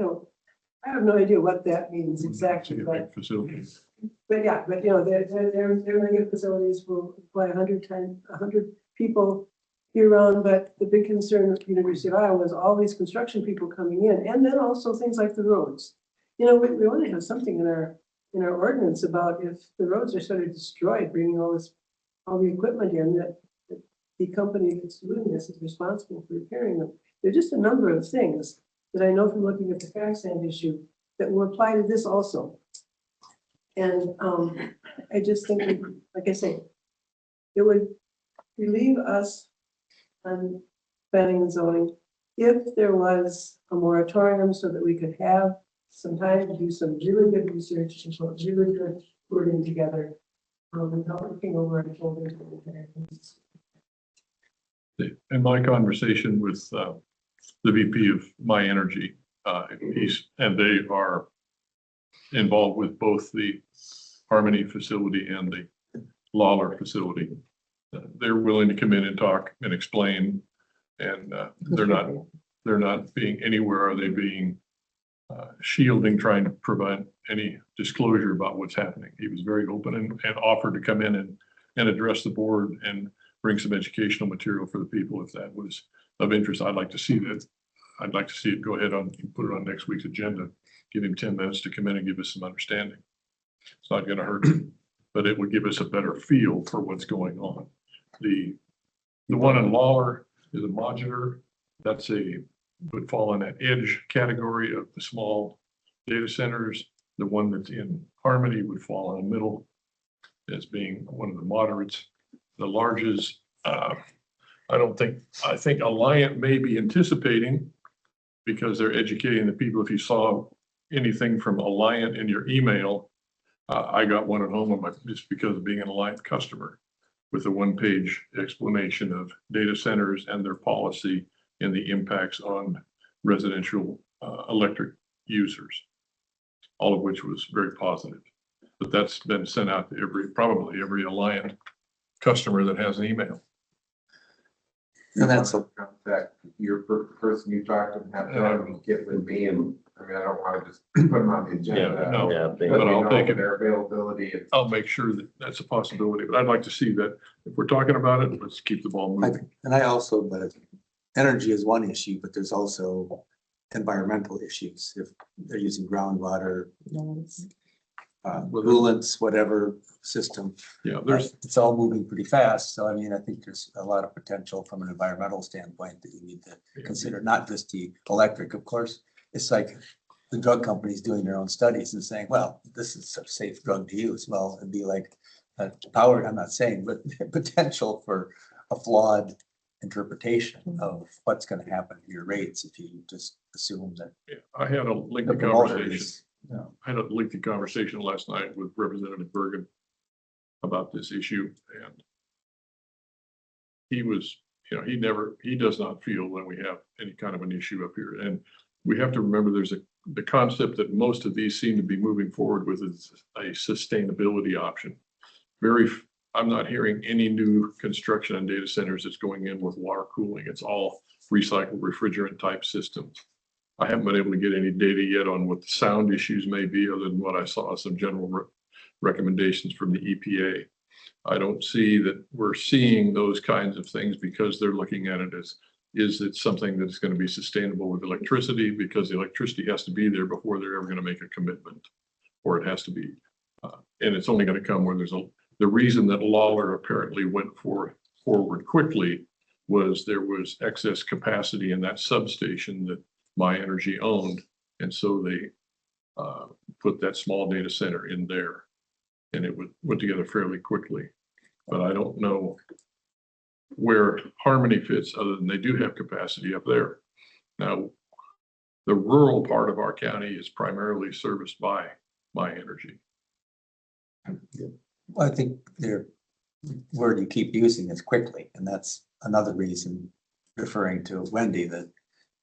have no idea what that means exactly, but facilities. yeah, their big facilities will employ 100 people year-round, but the big concern with the University of Iowa is all these construction people coming in, and then also things like the roads. We want to have something in our ordinance about if the roads are sort of destroyed, bringing all the equipment in, that the company that's doing this is responsible for repairing them. There's just a number of things that I know from looking at the frac sand issue that will apply to this also. And I just think, like I say, it would relieve us on planning and zoning if there was a moratorium, so that we could have some time to do some really good research and put really good wording together without looking over our shoulders. In my conversation with the VP of My Energy, and they are involved with both the Harmony facility and the Lawler facility. They're willing to come in and talk and explain, and they're not being anywhere. Are they being shielding, trying to prevent any disclosure about what's happening? He was very open and offered to come in and address the board and bring some educational material for the people if that was of interest. I'd like to see that. I'd like to see it go ahead on, put it on next week's agenda. Give him 10 minutes to come in and give us some understanding. It's not going to hurt, but it would give us a better feel for what's going on. The one in Lawler is a modular. That's would fall in that edge category of the small data centers. The one that's in Harmony would fall in the middle as being one of the moderates. The larges, I think Alliant may be anticipating, because they're educating the people. If you saw anything from Alliant in your email, I got one at home on just because of being an Alliant customer, with a 1-page explanation of data centers and their policy and the impacts on residential electric users, all of which was very positive. But that's been sent out to probably every Alliant customer that has an email. And that's Contact your person you talked to, have them get with me, and I mean, I don't want to just put them on the agenda. No, Yeah, but I'll take it. Their availability. I'll make sure that that's a possibility, but I'd like to see that if we're talking about it, let's keep the ball moving. but energy is one issue, but there's also environmental issues. If they're using groundwater, coolants, whatever system. Yeah, It's all moving pretty fast. So I mean, I think there's a lot of potential from an environmental standpoint that you need to consider, not just the electric, of course. It's like the drug companies doing their own studies and saying, well, this is a safe drug to use. Well, it'd be like power, I'm not saying, but potential for a flawed interpretation of what's going to happen to your rates if you just assume that. yeah, I had a lengthy the promoter conversation. is, you know, I had a lengthy conversation last night with Representative Bergen about this issue, and he was, he does not feel when we have any kind of an issue up here. And we have to remember the concept that most of these seem to be moving forward with is a sustainability option. I'm not hearing any new construction on data centers that's going in with water cooling. It's all recycled refrigerant type systems. I haven't been able to get any data yet on what the sound issues may be, other than what I saw, some general recommendations from the EPA. I don't see that we're seeing those kinds of things because they're looking at it as, is it something that's going to be sustainable with electricity? Because the electricity has to be there before they're ever going to make a commitment, or it has to be, and it's only going to come where the reason that Lawler apparently went forward quickly was there was excess capacity in that substation that My Energy owned. And so they put that small data center in there, and it went together fairly quickly. But I don't know where Harmony fits, other than they do have capacity up there. Now, the rural part of our county is primarily serviced by My Energy. I think the word you keep using is quickly, and that's another reason, referring to Wendy, that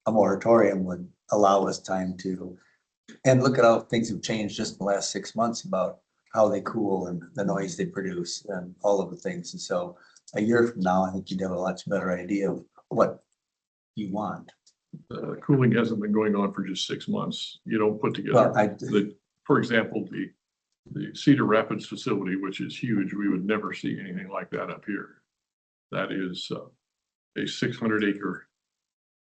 a moratorium would allow us time to, and look at how things have changed just in the last 6 months about how they cool and the noise they produce and all of the things. And so a year from now, I think you'd have a much better idea of what you want. Cooling hasn't been going on for just 6 months. You don't put Well, together, for example, the Cedar Rapids facility, which is huge. We would never see anything like that up here. That is a 600-acre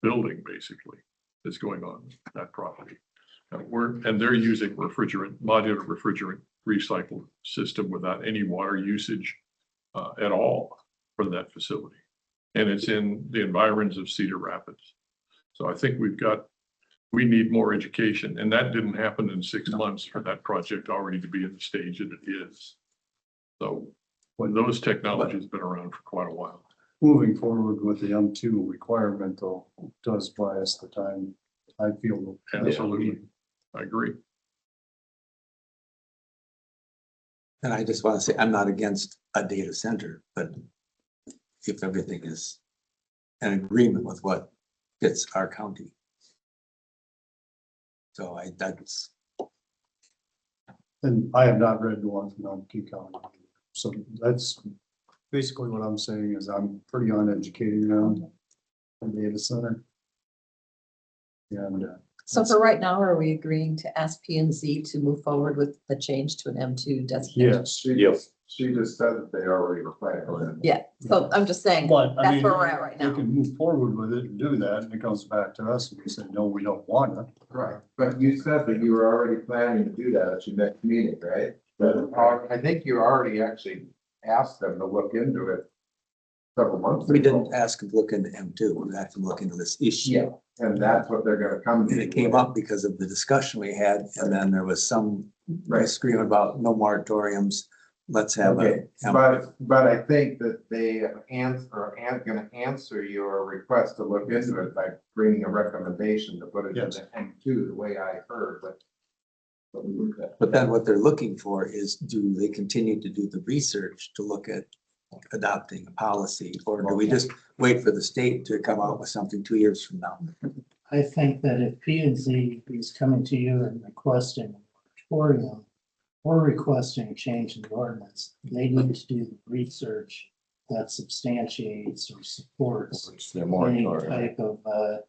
building, basically, that's going on that property. And they're using modular refrigerant recycled system without any water usage at all for that facility. And it's in the environs of Cedar Rapids. So I think we need more education, and that didn't happen in 6 months for that project already to be in the stage that it is. So when those technologies have been around for quite a while. Moving forward with the M2 requirement, though, does buy us the time, I feel. Absolutely. I agree. And I just want to say, I'm not against a data center, but if everything is in agreement with what fits our county. So that's And I have not read the one from Untitled County. So that's basically what I'm saying is I'm pretty uneducated around the data center. And So for right now, are we agreeing to ask P and Z to move forward with the change to an M2 designation? yes, She just said that they already were planning on it. Yeah, so I'm just saying, but I that's mean, where we're at right they now. can move forward with it and do that, and it comes back to us and we say, no, we don't want it. Right, but you said that you were already planning to do that at your next meeting, right? But I think you already actually asked them to look into it several months ago. We didn't ask them to look into M2, we asked them to look into this issue. Yeah, and that's what they're gonna come to. And it came up because of the discussion we had, and then there was some Right. disagreement about no moratoriums. Let's have Okay, a. but I think that they gonna answer your request to look into it by bringing a recommendation to put it in Yes. the M2, the way I heard, but. But then what they're looking for is, do they continue to do the research to look at adopting a policy? Or do we just wait for the state to come out with something 2 years from now? I think that if P and Z is coming to you and requesting a moratorium or requesting a change in the ordinance, they need to do the research that substantiates or supports Which they're any moratorium. type of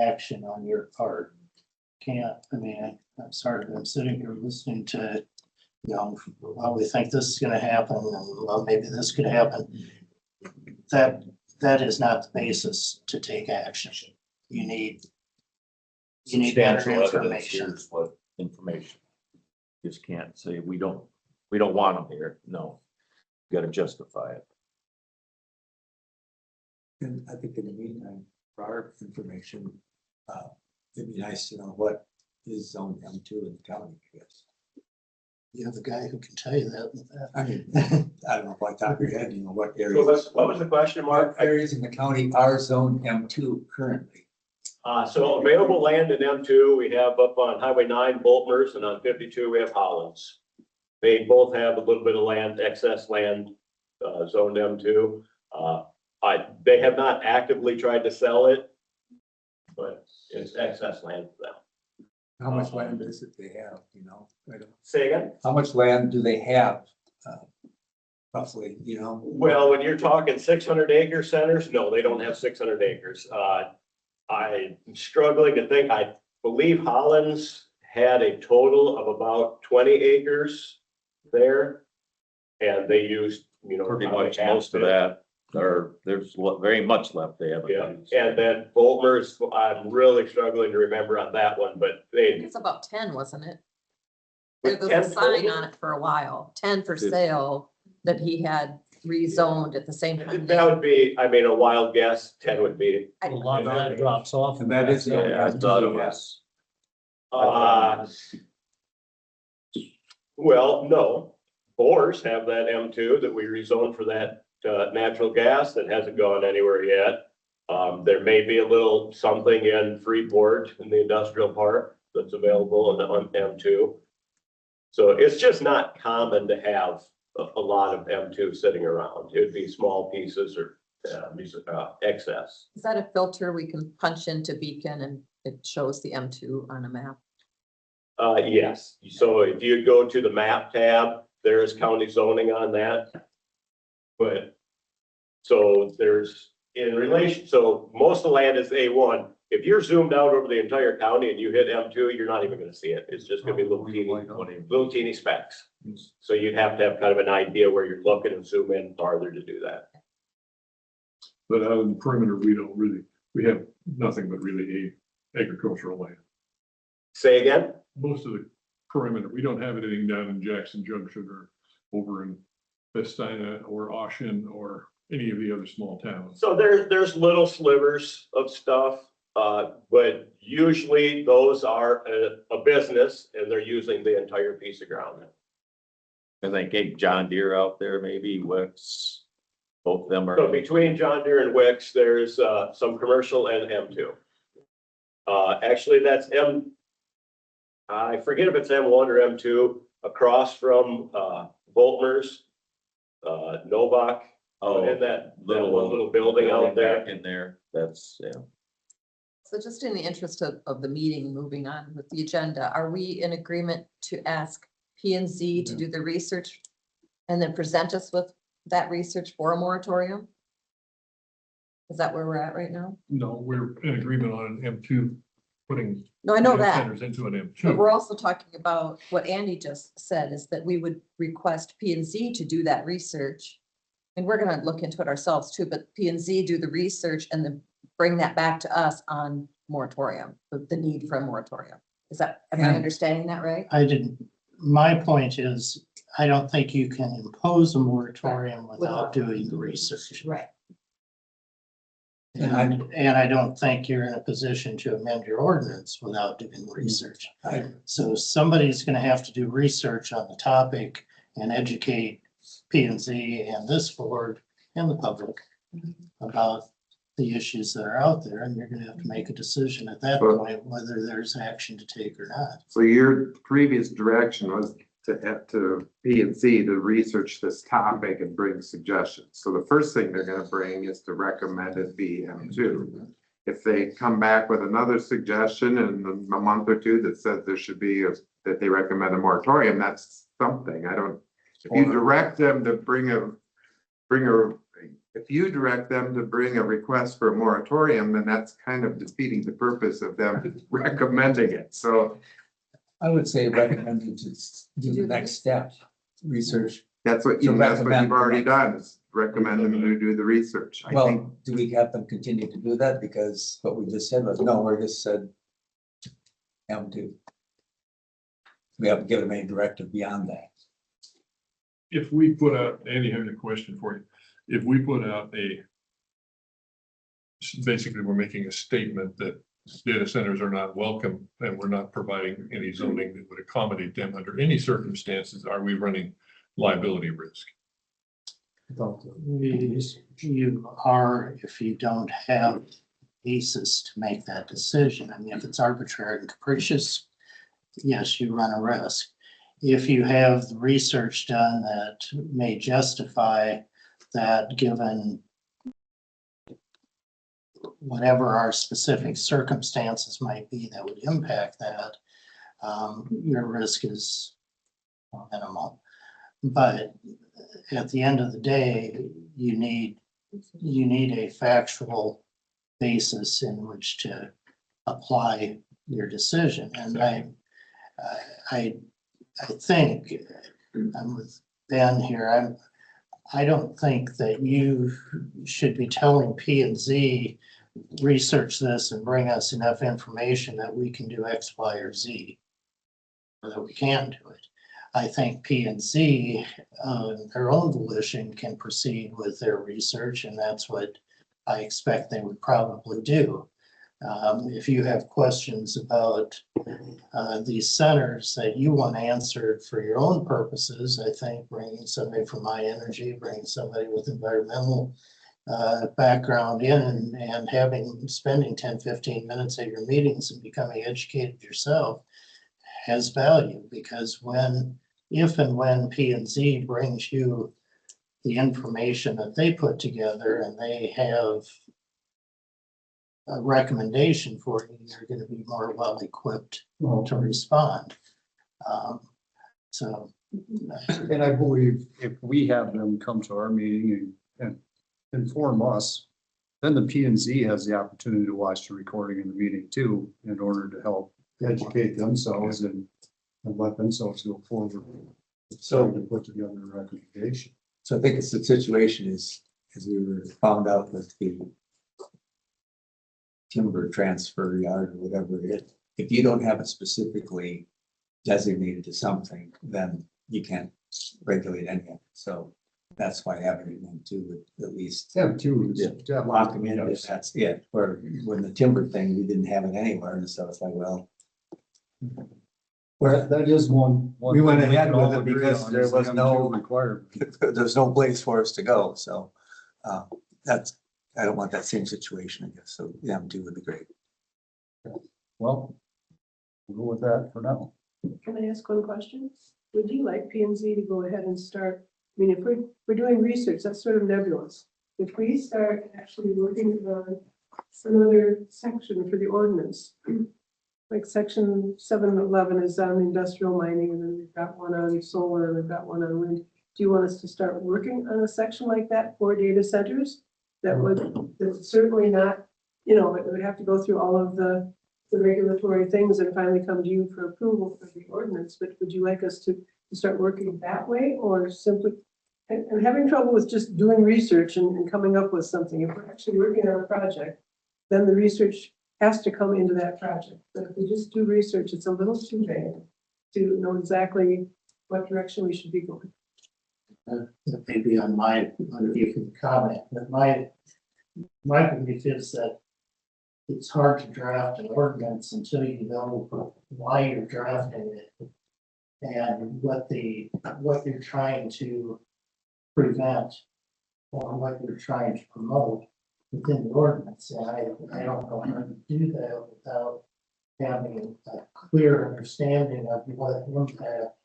action on your part. Can't, I mean, I'm sorry, but I'm sitting here listening to, you know, well, we think this is gonna happen, and well, maybe this could happen. That is not the basis to take action. You need better Substantial evidence, information. here's what information. Just can't say, we don't want them here. No. You gotta justify it. And I think in the meantime, for our information, it'd be nice to know what is zone M2 in the county, I guess. You have a guy who can tell you that. I mean, I don't know if I top of your head, you know, what areas. What was the question, Mark? What areas in the county are zone M2 currently? So available land in M2, we have up on Highway 9, Boltmers, and on 52, we have Hollands. They both have a little bit of land, excess land, zoned M2. They have not actively tried to sell it, but it's excess land for them. How much land is it they have, you know? I don't- Say again? How much land do they have? Roughly, you know? Well, when you're talking 600 acre centers, no, they don't have 600 acres. I'm struggling to think, I believe Hollands had a total of about 20 acres there. And they used, Pretty much most of that, or there's very much left they haven't Yeah, done. and then Boltmers, I'm really struggling to remember on that one, but I think they. it's about 10, wasn't it? Was There was a 10 sign total? on it for a while, 10 for sale that he had rezoned at the same time. That would be, a wild guess, 10 would be. A lot of that drops off. And that is. Yeah, I thought it was. Well, no, Bohrs have that M2 that we rezoned for that natural gas that hasn't gone anywhere yet. There may be a little something in Freeport in the industrial park that's available on M2. So it's just not common to have a lot of M2 sitting around. It would be small pieces or excess. Is that a filter we can punch into Beacon and it shows the M2 on a map? Yes, so if you go to the map tab, there is county zoning on that. But, so there's, in relation, so most of the land is A1. If you're zoomed out over the entire county and you hit M2, you're not even gonna see it. It's just gonna be little teeny specks. So you'd have to have kind of an idea where you're looking and zoom in farther to do that. But out in the perimeter, we have nothing but really agricultural land. Say again? Most of the perimeter, we don't have anything down in Jackson Junction or over in Festina or Ashen or any of the other small towns. So there's little slivers of stuff, but usually those are a business and they're using the entire piece of ground. I think John Deere out there, maybe Wix, both of them are. So between John Deere and Wix, there's some commercial and M2. Actually, that's I forget if it's M1 or M2, across from Boltmers, Novak, in that little building out there. In there, that's, yeah. So just in the interest of the meeting, moving on with the agenda, are we in agreement to ask P and Z to do the research and then present us with that research for a moratorium? Is that where we're at right now? No, we're in agreement on an M2, putting. No, I know data that, Centers into an but M2. we're also talking about what Andy just said is that we would request P and Z to do that research. And we're gonna look into it ourselves too, but P and Z do the research and then bring that back to us on moratorium, the need for a moratorium. Is that, am I Yeah. understanding that right? I didn't, my point is, I don't think you can impose a moratorium without doing the research. Right. And I don't think you're in a position to amend your ordinance without doing research. So somebody's gonna have to do research on the topic and educate P and Z and this board and the public about the issues that are out there, and you're gonna have to make a decision at that point whether there's action to take or not. So your previous direction was to P and Z to research this topic and bring suggestions. So the first thing they're gonna bring is to recommend it be M2. If they come back with another suggestion in a month or two that says there should be, that they recommend a moratorium, that's something. I don't, if you direct them to if you direct them to bring a request for a moratorium, then that's kind of defeating the purpose of them recommending it. So I would say recommended to do the next step, research. that's what You you've recommend already the next- done, is recommend them to do the research. I think Well, do we have them continue to do that? Because what we just said was, no, we're just said M2. We haven't given them any directive beyond that. If we put out, Andy, I have a question for you. If we put out basically, we're making a statement that data centers are not welcome and we're not providing any zoning that would accommodate them under any circumstances, are we running liability risk? You are, if you don't have basis to make that decision. I mean, if it's arbitrary and capricious, yes, you run a risk. If you have the research done that may justify that, given whatever our specific circumstances might be that would impact that, your risk is minimal. But at the end of the day, you need a factual basis in which to apply your decision. And I think, I'm with Ben here, I don't think that you should be telling P and Z, research this and bring us enough information that we can do X, Y, or Z, or that we can do it. I think P and Z, their own volition, can proceed with their research, and that's what I expect they would probably do. If you have questions about these centers that you want answered for your own purposes, I think bringing somebody from My Energy, bringing somebody with environmental background in and spending 10, 15 minutes at your meetings and becoming educated yourself has value, because if and when P and Z brings you the information that they put together and they have a recommendation for you, you're going to be more well equipped to respond. And I believe if we have them come to our meeting and inform us, then the P and Z has the opportunity to watch the recording in the meeting too, in order to help educate themselves and let themselves go forward. So to put together a recommendation. So I think it's the situation is, as we were found out with the timber transfer yard or whatever it is, if you don't have it specifically designated to something, then you can't regulate any of it. So that's why having it in two would at least lock them in if that's it. Where when the timber thing, we didn't have it anywhere, and so it's like, well. That is one. We went thing ahead can with all it agree because on there is the was M2 no- requirement. There's no place for us to go, so that's, I don't want that same situation, I guess, so yeah, M2 would be great. Well, we'll go with that for now. Can I ask one question? Would you like P and Z to go ahead and start, I mean, if we're doing research, that's sort of nebulous. If we start actually working on another section for the ordinance, like section 711 is on industrial mining, and then we've got one on solar, and we've got one on wind. Do you want us to start working on a section like that for data centers? That would certainly not, you know, it would have to go through all of the regulatory things and finally come to you for approval for the ordinance, but would you like us to start working that way, or simply, and having trouble with just doing research and coming up with something? If we're actually working on a project, then the research has to come into that project. But if we just do research, it's a little too vague to know exactly what direction we should be going. Maybe on my, you can comment, but my belief is that it's hard to draft an ordinance until you know why you're drafting it and what you're trying to prevent or what you're trying to promote within the ordinance. And I don't know how to do that without having a clear understanding of what impact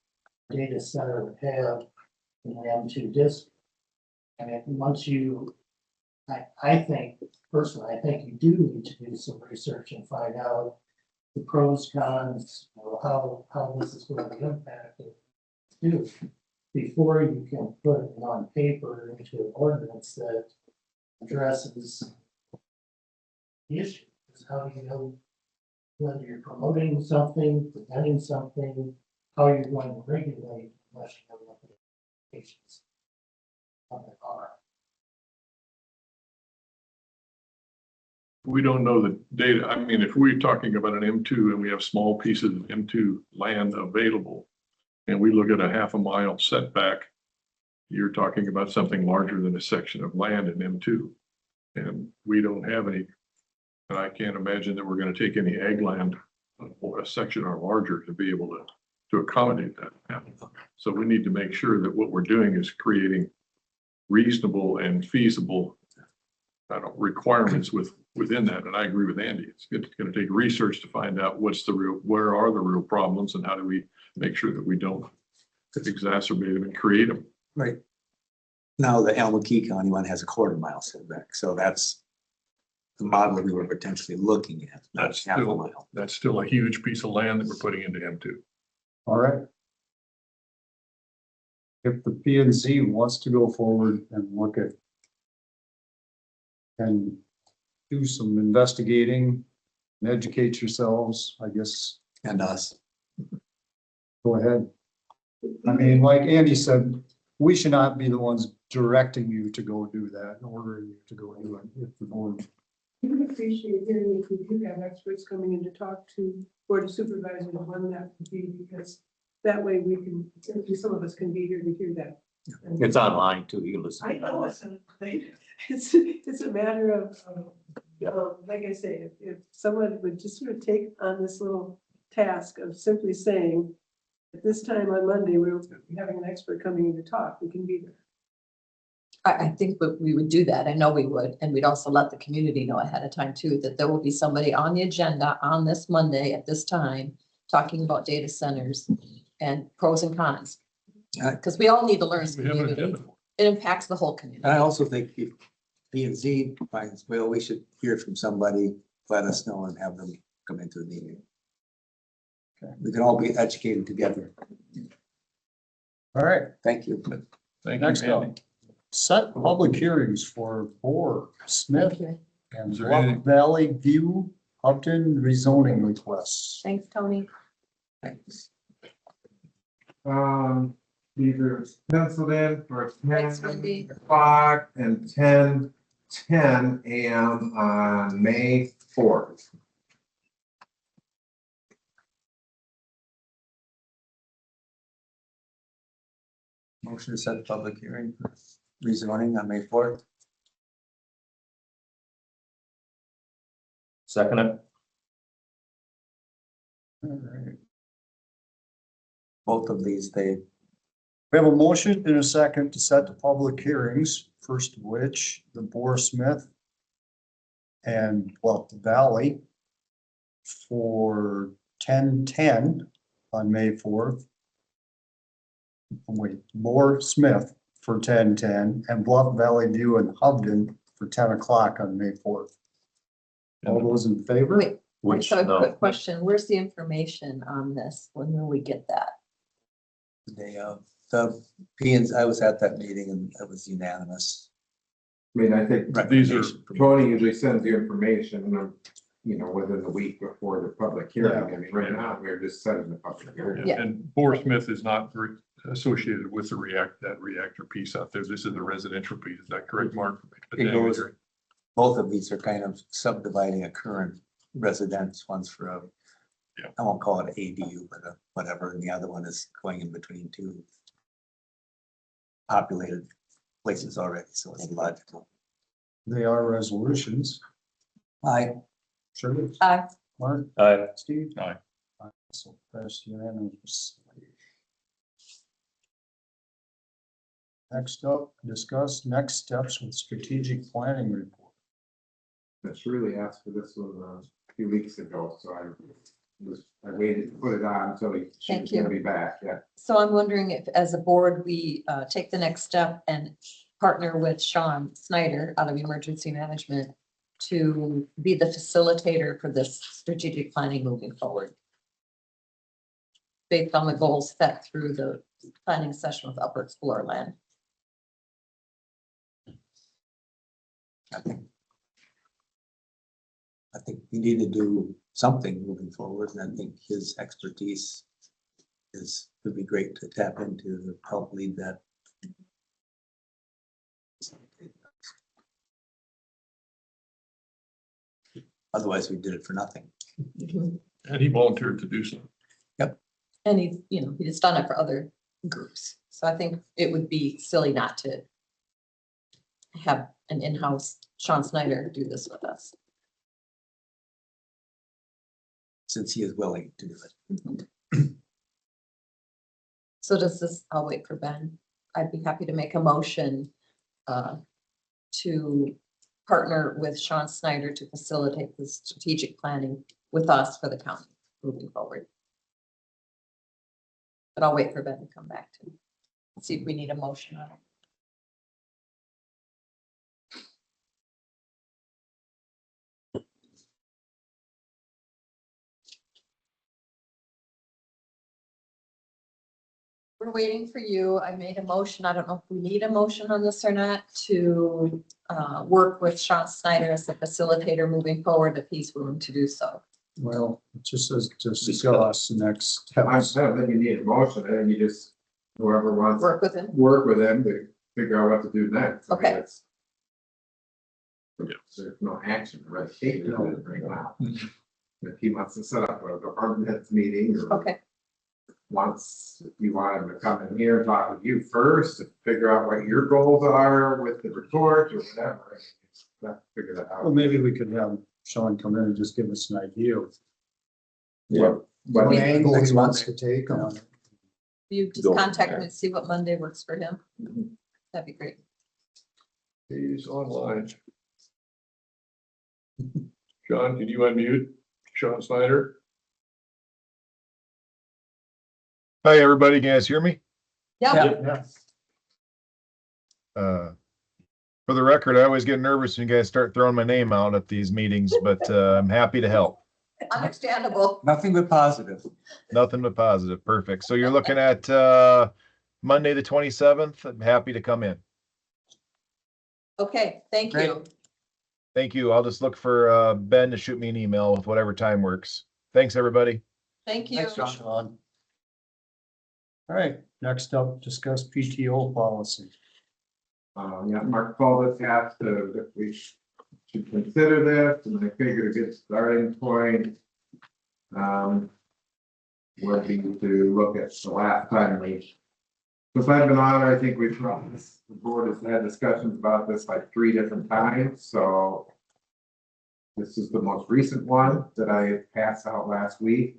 data center would have in an M2 district. And once you, I think, personally, I think you do need to do some research and find out the pros, cons, or how this is going to impact it before you can put it on paper into an ordinance that addresses the issue. Because how do you know whether you're promoting something, preventing something, how you're going to regulate unless you know what the implications of it are. We don't know the data. I mean, if we're talking about an M2 and we have small pieces of M2 land available, and we look at a half a mile setback, you're talking about something larger than a section of land in M2. And we don't have any, and I can't imagine that we're going to take any ag land or a section or larger to be able to accommodate that. So we need to make sure that what we're doing is creating reasonable and feasible requirements within that. And I agree with Andy. It's going to take research to find out where are the real problems and how do we make sure that we don't exacerbate them and create them. Right. Now the Albuquerque County one has a 1/4 mile setback, so that's the model we were potentially looking at. That's half a still, mile. that's still a huge piece of land that we're putting into M2. All right. If the P and Z wants to go forward and look at and do some investigating and educate yourselves, I guess, And us. go ahead. I mean, like Andy said, we should not be the ones directing you to go do that, ordering you to go do it. If the board, We would appreciate hearing if we do have experts coming in to talk to Board of Supervisors when that would be, because that way we can, some of us can be here to hear that. It's online too, you can listen. I know, it's a matter of, like I say, if someone would just sort of take on this little task of simply saying, at this time on Monday, we're having an expert coming in to talk, we can be there. I think we would do that. I know we would. And we'd also let the community know ahead of time too, that there will be somebody on the agenda on this Monday at this time, talking about data centers and pros and cons. Because we all need to learn as a We have an community. agenda. It impacts the whole community. And I also think if P and Z finds, well, we should hear from somebody, let us know and have them come into the meeting. Okay. We can all be educated together. all right, Thank you. Thank next you, up. Andy. Set public hearings for Bohr, Smith, and Is there Bluff anything- Valley View, Hovden rezoning requests. Thanks, Tony. Thanks. These are penciled in for Thanks, Wendy. 10:00 and 10:10 a.m. on May 4th. Motion to set a public hearing for rezoning on May 4th. Second it. All right. Both of these, they We have a motion and a second to set the public hearings, first of which the Bohr Smith and Bluff Valley for 10:10 on May 4th. Wait, Bohr Smith for 10:10 and Bluff Valley View and Hovden for 10 o'clock on May 4th. All those in favor? Wait, Which, So a no, quick question, where's the information on this? When will we get that? The P and I was at that meeting and it was unanimous. I mean, I think These are, Tony usually sends the information, within the week before the public hearing. I mean, right now, we're just setting the public hearing. Yeah. and Bohr Smith is not associated with that reactor piece out there. This is the residential piece. Is that correct, Mark? It goes, both of these are kind of subdividing a current residence, one's for a, Yeah. I won't call it ADU, but whatever, and the other one is going in between two populated places already, so it's logical. They are resolutions. Sure. Mark, I, Steve? Aye. So passed unanimously. Next up, discuss next steps with strategic planning report. I really asked for this one a few weeks ago, so I waited to put it on until she Thank was gonna you. be back, yeah. So I'm wondering if, as a board, we take the next step and partner with Sean Snyder out of Emergency Management to be the facilitator for this strategic planning moving forward. Based on the goals set through the planning session with Upper Explorer Land. I think we need to do something moving forward, and I think his expertise would be great to tap into to help lead that. Otherwise, we did it for nothing. And he volunteered to do so. And he's done it for other groups. So I think it would be silly not to have an in-house Sean Snyder do this with us. Since he is willing to do it. So does this, I'll wait for Ben. I'd be happy to make a motion to partner with Sean Snyder to facilitate the strategic planning with us for the county moving forward. But I'll wait for Ben to come back to see if we need a motion on it. We're waiting for you. I made a motion. I don't know if we need a motion on this or not to work with Sean Snyder as the facilitator moving forward if he's willing to do so. Well, it just says to discuss the next steps. I don't think you need a motion, I think you just, whoever wants to Work with him. work with them to figure out what to do next. I mean, Okay. it's- There's no action, right? Take it right now. If he wants to set up a department heads meeting or Okay, if you want him to come in here and talk with you first to figure out what your goals are with the report or whatever. Let's figure that Well, out. maybe we could have Sean come in and just give us an idea of What what We- angle he Next wants Monday. to take on it. you just Go from contact there. him and see what Monday works for him. That'd be great. He's online. John, can you unmute Sean Snyder? Hi, everybody. Can you guys hear me? Yeah, For the record, I always get nervous when you guys start throwing my name out at these meetings, but I'm happy to help. understandable. Nothing but positive. Nothing but positive. Perfect. So you're looking at Monday, the 27th. I'm happy to come in. Okay, thank you. Thank you. I'll just look for Ben to shoot me an email with whatever time works. Thanks, everybody. Thank you. Thanks, John. Sean. All right, next up, discuss PTO policy. Yeah, Mark called us, asked if we should consider this, and I figured a good starting point would be to look at the last time since I've been on, I think we've the board has had discussions about this like 3 different times, so this is the most recent one that I passed out last week.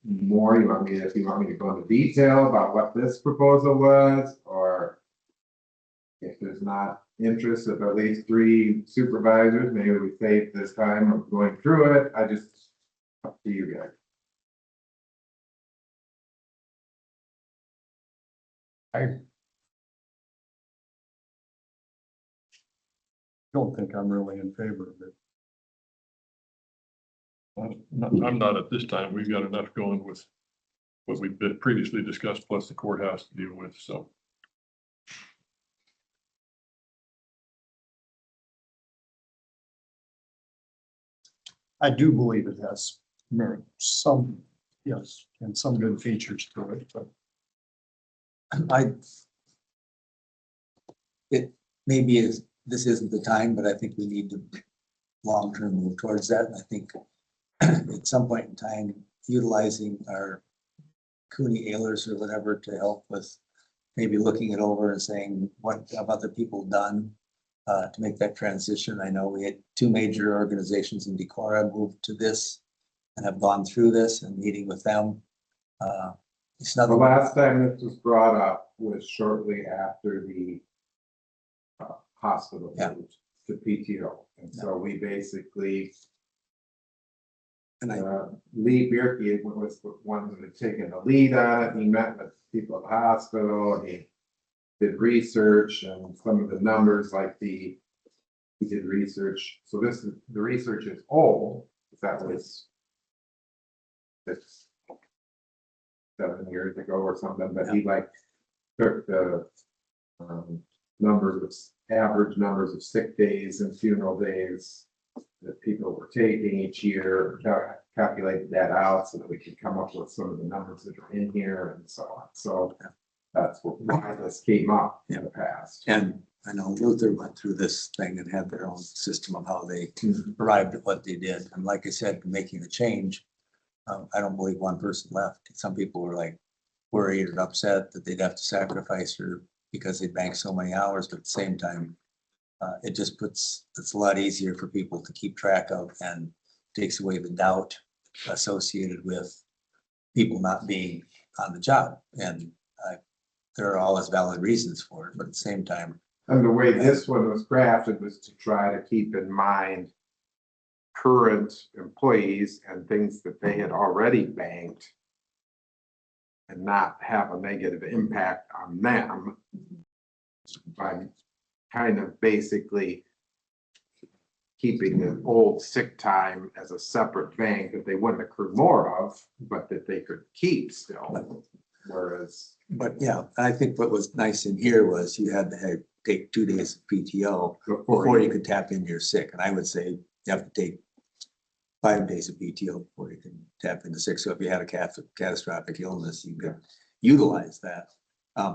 More, if you want me to go into detail about what this proposal was, or if there's not interest of at least 3 supervisors, maybe we save this time of going through it. I just, up to you guys. don't think I'm really in favor of it. I'm not at this time. We've got enough going with what we've been previously discussed, plus the courthouse to deal with, so. I do believe it has merit, some, yes, and some good features to it, but it maybe is, this isn't the time, but I think we need to long-term move towards that. And I think at some point in time, utilizing our Kueny Ehlers or whatever to help with maybe looking it over and saying, what have other people done to make that transition? I know we had two major organizations in Decorah moved to this and have gone through this and meeting with them. It's not The last time this was brought up was shortly after the hospital Yeah. moved to PTO. And so we basically, and Lee Bierke was the one who had taken the lead on it. He met with people at the hospital and he did research and some of the numbers he did research. So the research is old. That was 7 years ago or something, but he took the average numbers of sick days and funeral days that people were taking each year, calculated that out so that we could come up with some of the numbers that are in here and so on. So that's why this came up in the past. And I know Luther went through this thing and had their own system of how they arrived at what they did. And like I said, making the change, I don't believe one person left. Some people were like worried and upset that they'd have to sacrifice her because they banked so many hours, but at the same time, it just it's a lot easier for people to keep track of and takes away the doubt associated with people not being on the job. And there are always valid reasons for it, but at the same time. And the way this one was crafted was to try to keep in mind current employees and things that they had already banked and not have a negative impact on them by kind of basically keeping the old sick time as a separate bank that they wouldn't accrue more of, but that they could keep still. Whereas. But yeah, I think what was nice in here was you had to take 2 days of PTO before you could tap into your sick. And I would say you have to take 5 days of PTO before you can tap into sick. So if you had a catastrophic illness, you could utilize that.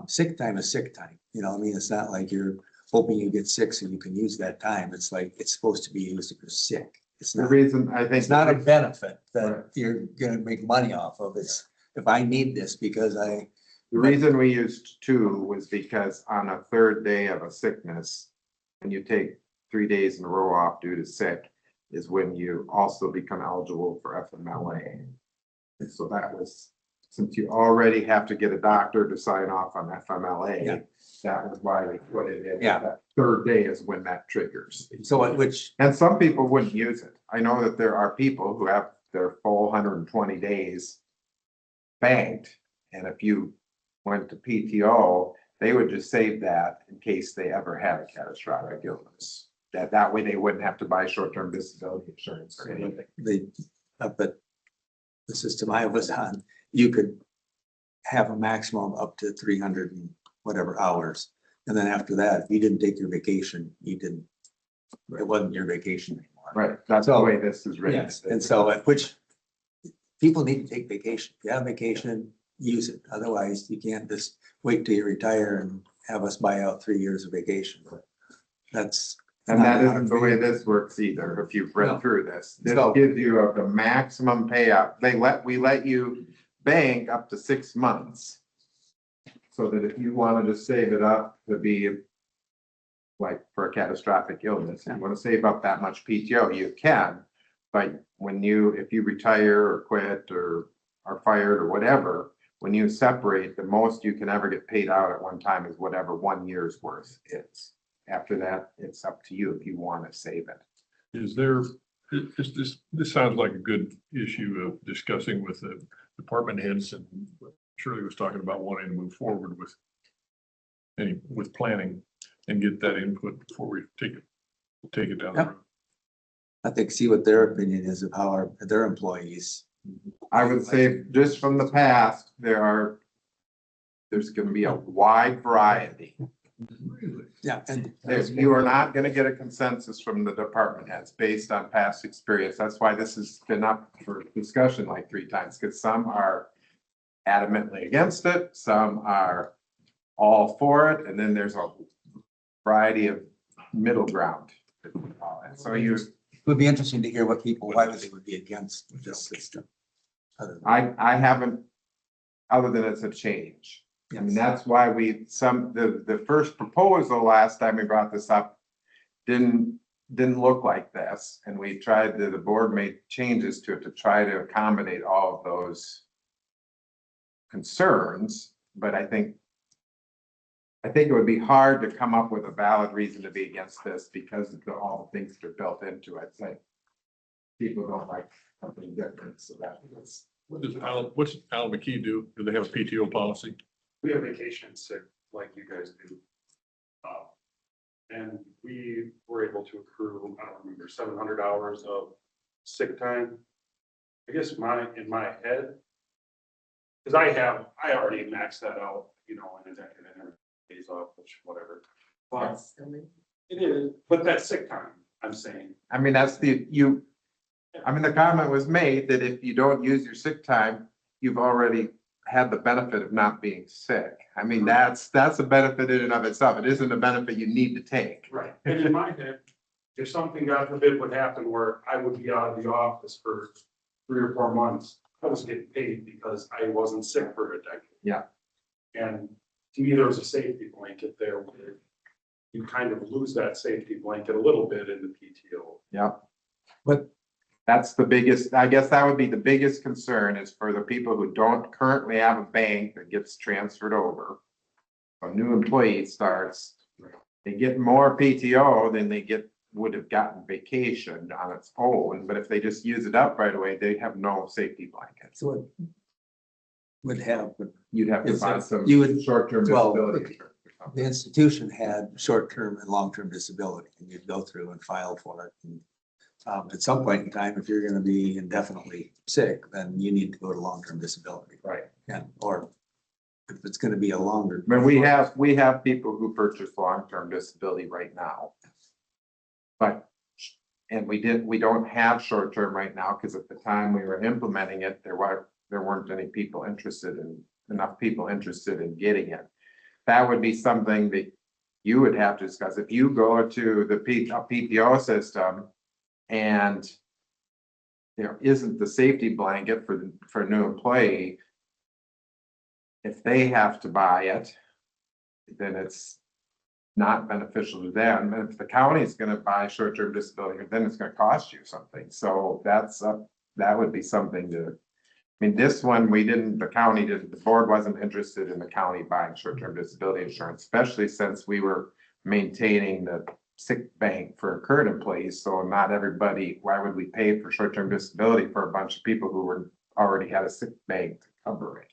Sick time is sick time. You know, I mean, it's not like you're hoping you get sick so you can use that time. It's like it's supposed to be used if you're sick. It's The not, reason I think. it's not a benefit that Right. you're gonna make money off of. It's if I need this because The reason we used 2 was because on a third day of a sickness, when you take 3 days in a row off due to sick, is when you also become eligible for FMLA. And so that was, since you already have to get a doctor to sign off on FMLA, Yeah. that was why we put it in. Yeah. That third day is when that triggers. so which And some people wouldn't use it. I know that there are people who have their full 120 days banked. And if you went to PTO, they would just save that in case they ever had a catastrophic illness. That way they wouldn't have to buy short-term disability insurance or anything. but the system I was on, you could have a maximum up to 300 and whatever hours. And then after that, if you didn't take your vacation, it wasn't your vacation anymore. Right, that's the So, way this is written. Yes, and so, which people need to take vacation. If you have vacation, use it. Otherwise, you can't just wait till you retire and have us buy out 3 years of vacation. That's. And that isn't the way this works either, if you've read No. through this. This So- gives you the maximum payout. We let you bank up to 6 months. So that if you wanted to save it up to be like for a catastrophic illness, you want to save up that much PTO, you can. But if you retire or quit or are fired or whatever, when you separate, the most you can ever get paid out at one time is whatever 1 year's worth is. After that, it's up to you if you want to save it. Is there, this sounds like a good issue of discussing with the department heads, and Shirley was talking about wanting to move forward with planning and get that input before we take a Take it down the Yep. road. I think, see what their opinion is of how their employees. I would say just from the past, there's gonna be a wide variety. Really? Yeah, and You are not gonna get a consensus from the department heads based on past experience. That's why this has been up for discussion like 3 times, because some are adamantly against it, some are all for it, and then there's a variety of middle ground. So it would be interesting to hear what people, why they would be against this system. Other than- I haven't, other than it's a change. I mean, that's why the first proposal last time we brought this up didn't look like this. And we tried the board made changes to it to try to accommodate all of those concerns, but I think it would be hard to come up with a valid reason to be against this because of all the things that are built into it. Like people don't like something different, so that was. What's Al McKee do? Do they have a PTO policy? We have vacation sick like you guys do. And we were able to accrue, I don't remember, 700 hours of sick time. I guess in my head, because I already maxed that out, you know, in a decade and days off, which whatever. But it is, but that's sick time, I'm saying. I mean, the comment was made that if you don't use your sick time, you've already had the benefit of not being sick. I mean, that's a benefit in and of itself. It isn't a benefit you need to take. Right. And in my head, if something, God forbid, would happen where I would be out of the office for 3 or 4 months, I was getting paid because I wasn't sick for a decade. Yeah. And to me, there was a safety blanket there where you kind of lose that safety blanket a little bit in the PTO. Yeah. But That's the biggest, I guess that would be the biggest concern is for the people who don't currently have a bank that gets transferred over. A new employee starts, they get more PTO than would have gotten vacation on its own, but if they just use it up right away, they have no safety blanket. so it would have, You'd have to Is find it- some you would- short-term well, disability. the institution had short-term and long-term disability, and you'd go through and file for it. And, at some point in time, if you're gonna be indefinitely sick, then you need to go to long-term disability. Right. And, or if it's gonna be a longer. I mean, we have people who purchase long-term disability right now. But, and we don't have short-term right now, because at the time we were implementing it, there weren't enough people interested in getting it. That would be something that you would have to discuss. If you go to the PTO system and there isn't the safety blanket for a new employee, if they have to buy it, then it's not beneficial to them. And if the county is going to buy short-term disability, then it's going to cost you something. So that would be something to. I mean, this one, the board wasn't interested in the county buying short-term disability insurance, especially since we were maintaining the sick bank for current employees. So not everybody, why would we pay for short-term disability for a bunch of people who already had a sick bank to cover it?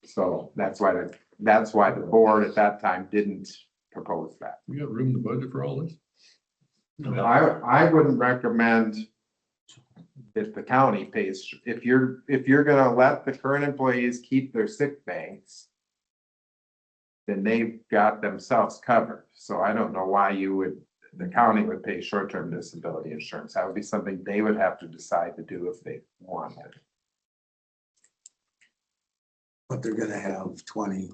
So that's why the board at that time didn't propose that. We got room to budget for all this? I wouldn't recommend if the county pays, if you're gonna let the current employees keep their sick banks, then they've got themselves covered. So I don't know why the county would pay short-term disability insurance. That would be something they would have to decide to do if they wanted. But they're gonna have 20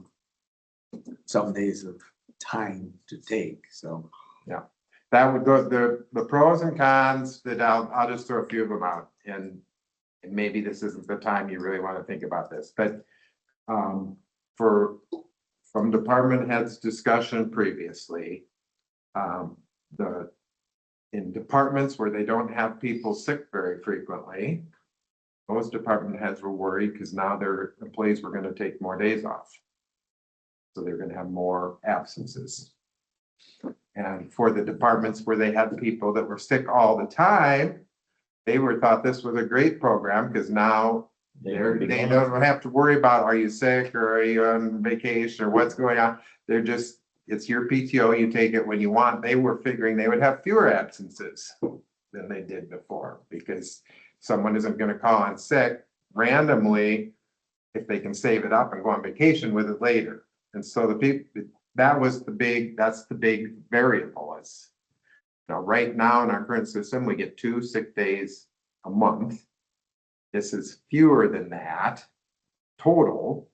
some days of time to take, so. That would go, the pros and cons that I'll just throw a few of them out, and maybe this isn't the time you really want to think about this, but from department heads discussion previously, in departments where they don't have people sick very frequently, most department heads were worried because now their employees were going to take more days off. So they're going to have more absences. And for the departments where they had people that were sick all the time, they thought this was a great program because now they don't have to worry about, are you sick or are you on vacation or what's going on? They're just it's your PTO, you take it when you want. They were figuring they would have fewer absences than they did before, because someone isn't gonna call in sick randomly if they can save it up and go on vacation with it later. And so the people, that's the big variable is. Now, right now in our current system, we get 2 sick days a month. This is fewer than that total.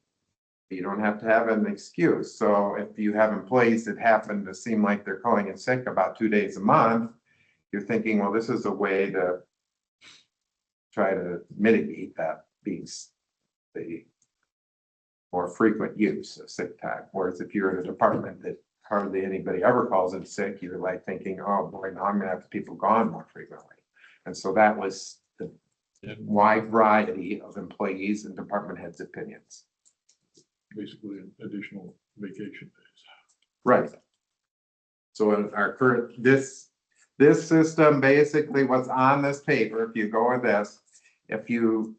You don't have to have an excuse. So if you have employees that happen to seem like they're calling in sick about 2 days a month, you're thinking, well, this is a way to try to mitigate that being the more frequent use of sick time. Whereas if you're in a department that hardly anybody ever calls in sick, you're like thinking, oh boy, now I'm gonna have people gone more frequently. And so that was the wide variety of employees and department heads' opinions. Basically, additional vacation days. Right. So in our current, this system, basically what's on this paper, if you go with this, if you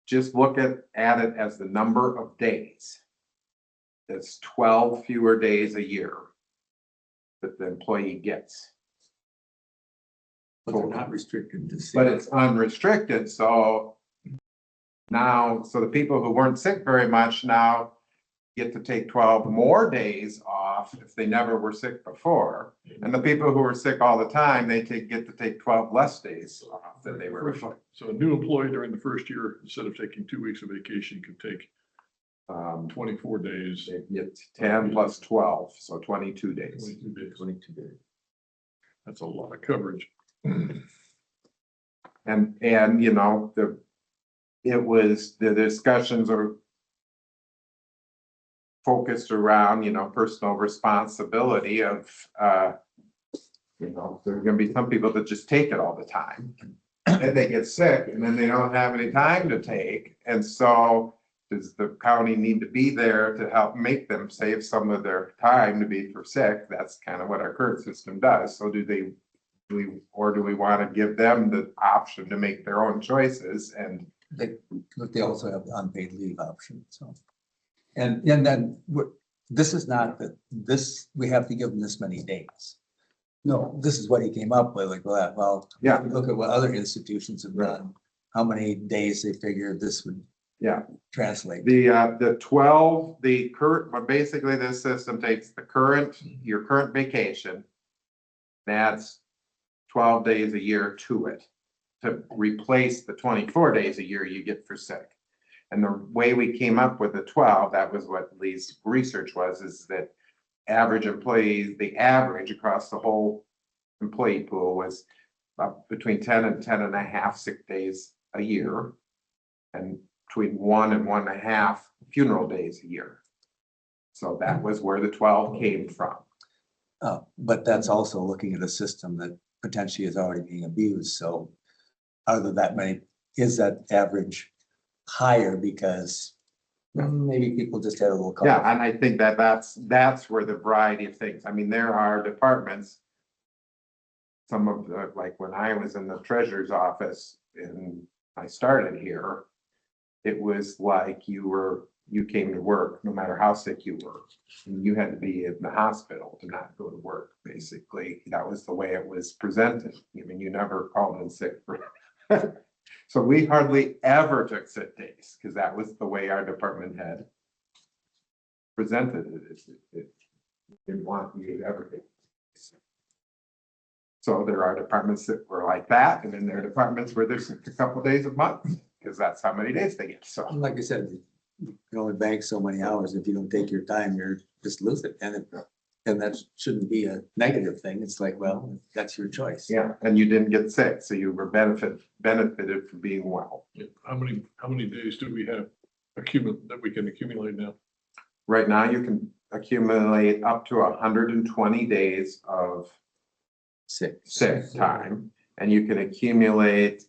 just look at it as the number of days, it's 12 fewer days a year that the employee gets. But they're not restricted to. But it's unrestricted, so now, so the people who weren't sick very much now get to take 12 more days off if they never were sick before. And the people who were sick all the time, they get to take 12 less days off than they were before. So a new employee during the first year, instead of taking 2 weeks of vacation, could take 24 days. They get 10 plus 12, so 22 days. 22 days. 22 days. That's a lot of coverage. And you know, the discussions are focused around, you know, personal responsibility of, you know, there are gonna be some people that just take it all the time. And they get sick and then they don't have any time to take. And so does the county need to be there to help make them save some of their time to be for sick? That's kind of what our current system does. So do we want to give them the option to make their own choices? And But they also have the unpaid leave option, so. And then this is not that we have to give them this many days. No, this is what he came up with, like, well, Yeah. look at what other institutions have done, how many days they figured this would translate. the 12, the current, but basically this system takes your current vacation, adds 12 days a year to it to replace the 24 days a year you get for sick. And the way we came up with the 12, that was what Lee's research was, is that average employees, the average across the whole employee pool was between 10 and 10 and a half sick days a year, and between 1 and 1.5 funeral days a year. So that was where the 12 came from. But that's also looking at a system that potentially is already being abused, so are there that many, is that average higher because maybe people just had a little. Yeah, and I think that's where the variety of things, I mean, there are departments, some of the, like when I was in the treasurer's office and I started here, it was like you came to work no matter how sick you were. And you had to be in the hospital to not go to work, basically. That was the way it was presented. I mean, you never called in sick for so we hardly ever took sick days because that was the way our department had presented it. It didn't want you to ever take sick. So there are departments that were like that, and then there are departments where there's a couple days a month because that's how many days they get. So Like I said, you can only bank so many hours. If you don't take your time, you're just lose it. And that shouldn't be a negative thing. It's like, well, that's your choice. yeah, and you didn't get sick, so you were benefited from being well. Yeah. How many days do we have that we can accumulate now? Right now, you can accumulate up to 120 days of Sick. sick time, and you can accumulate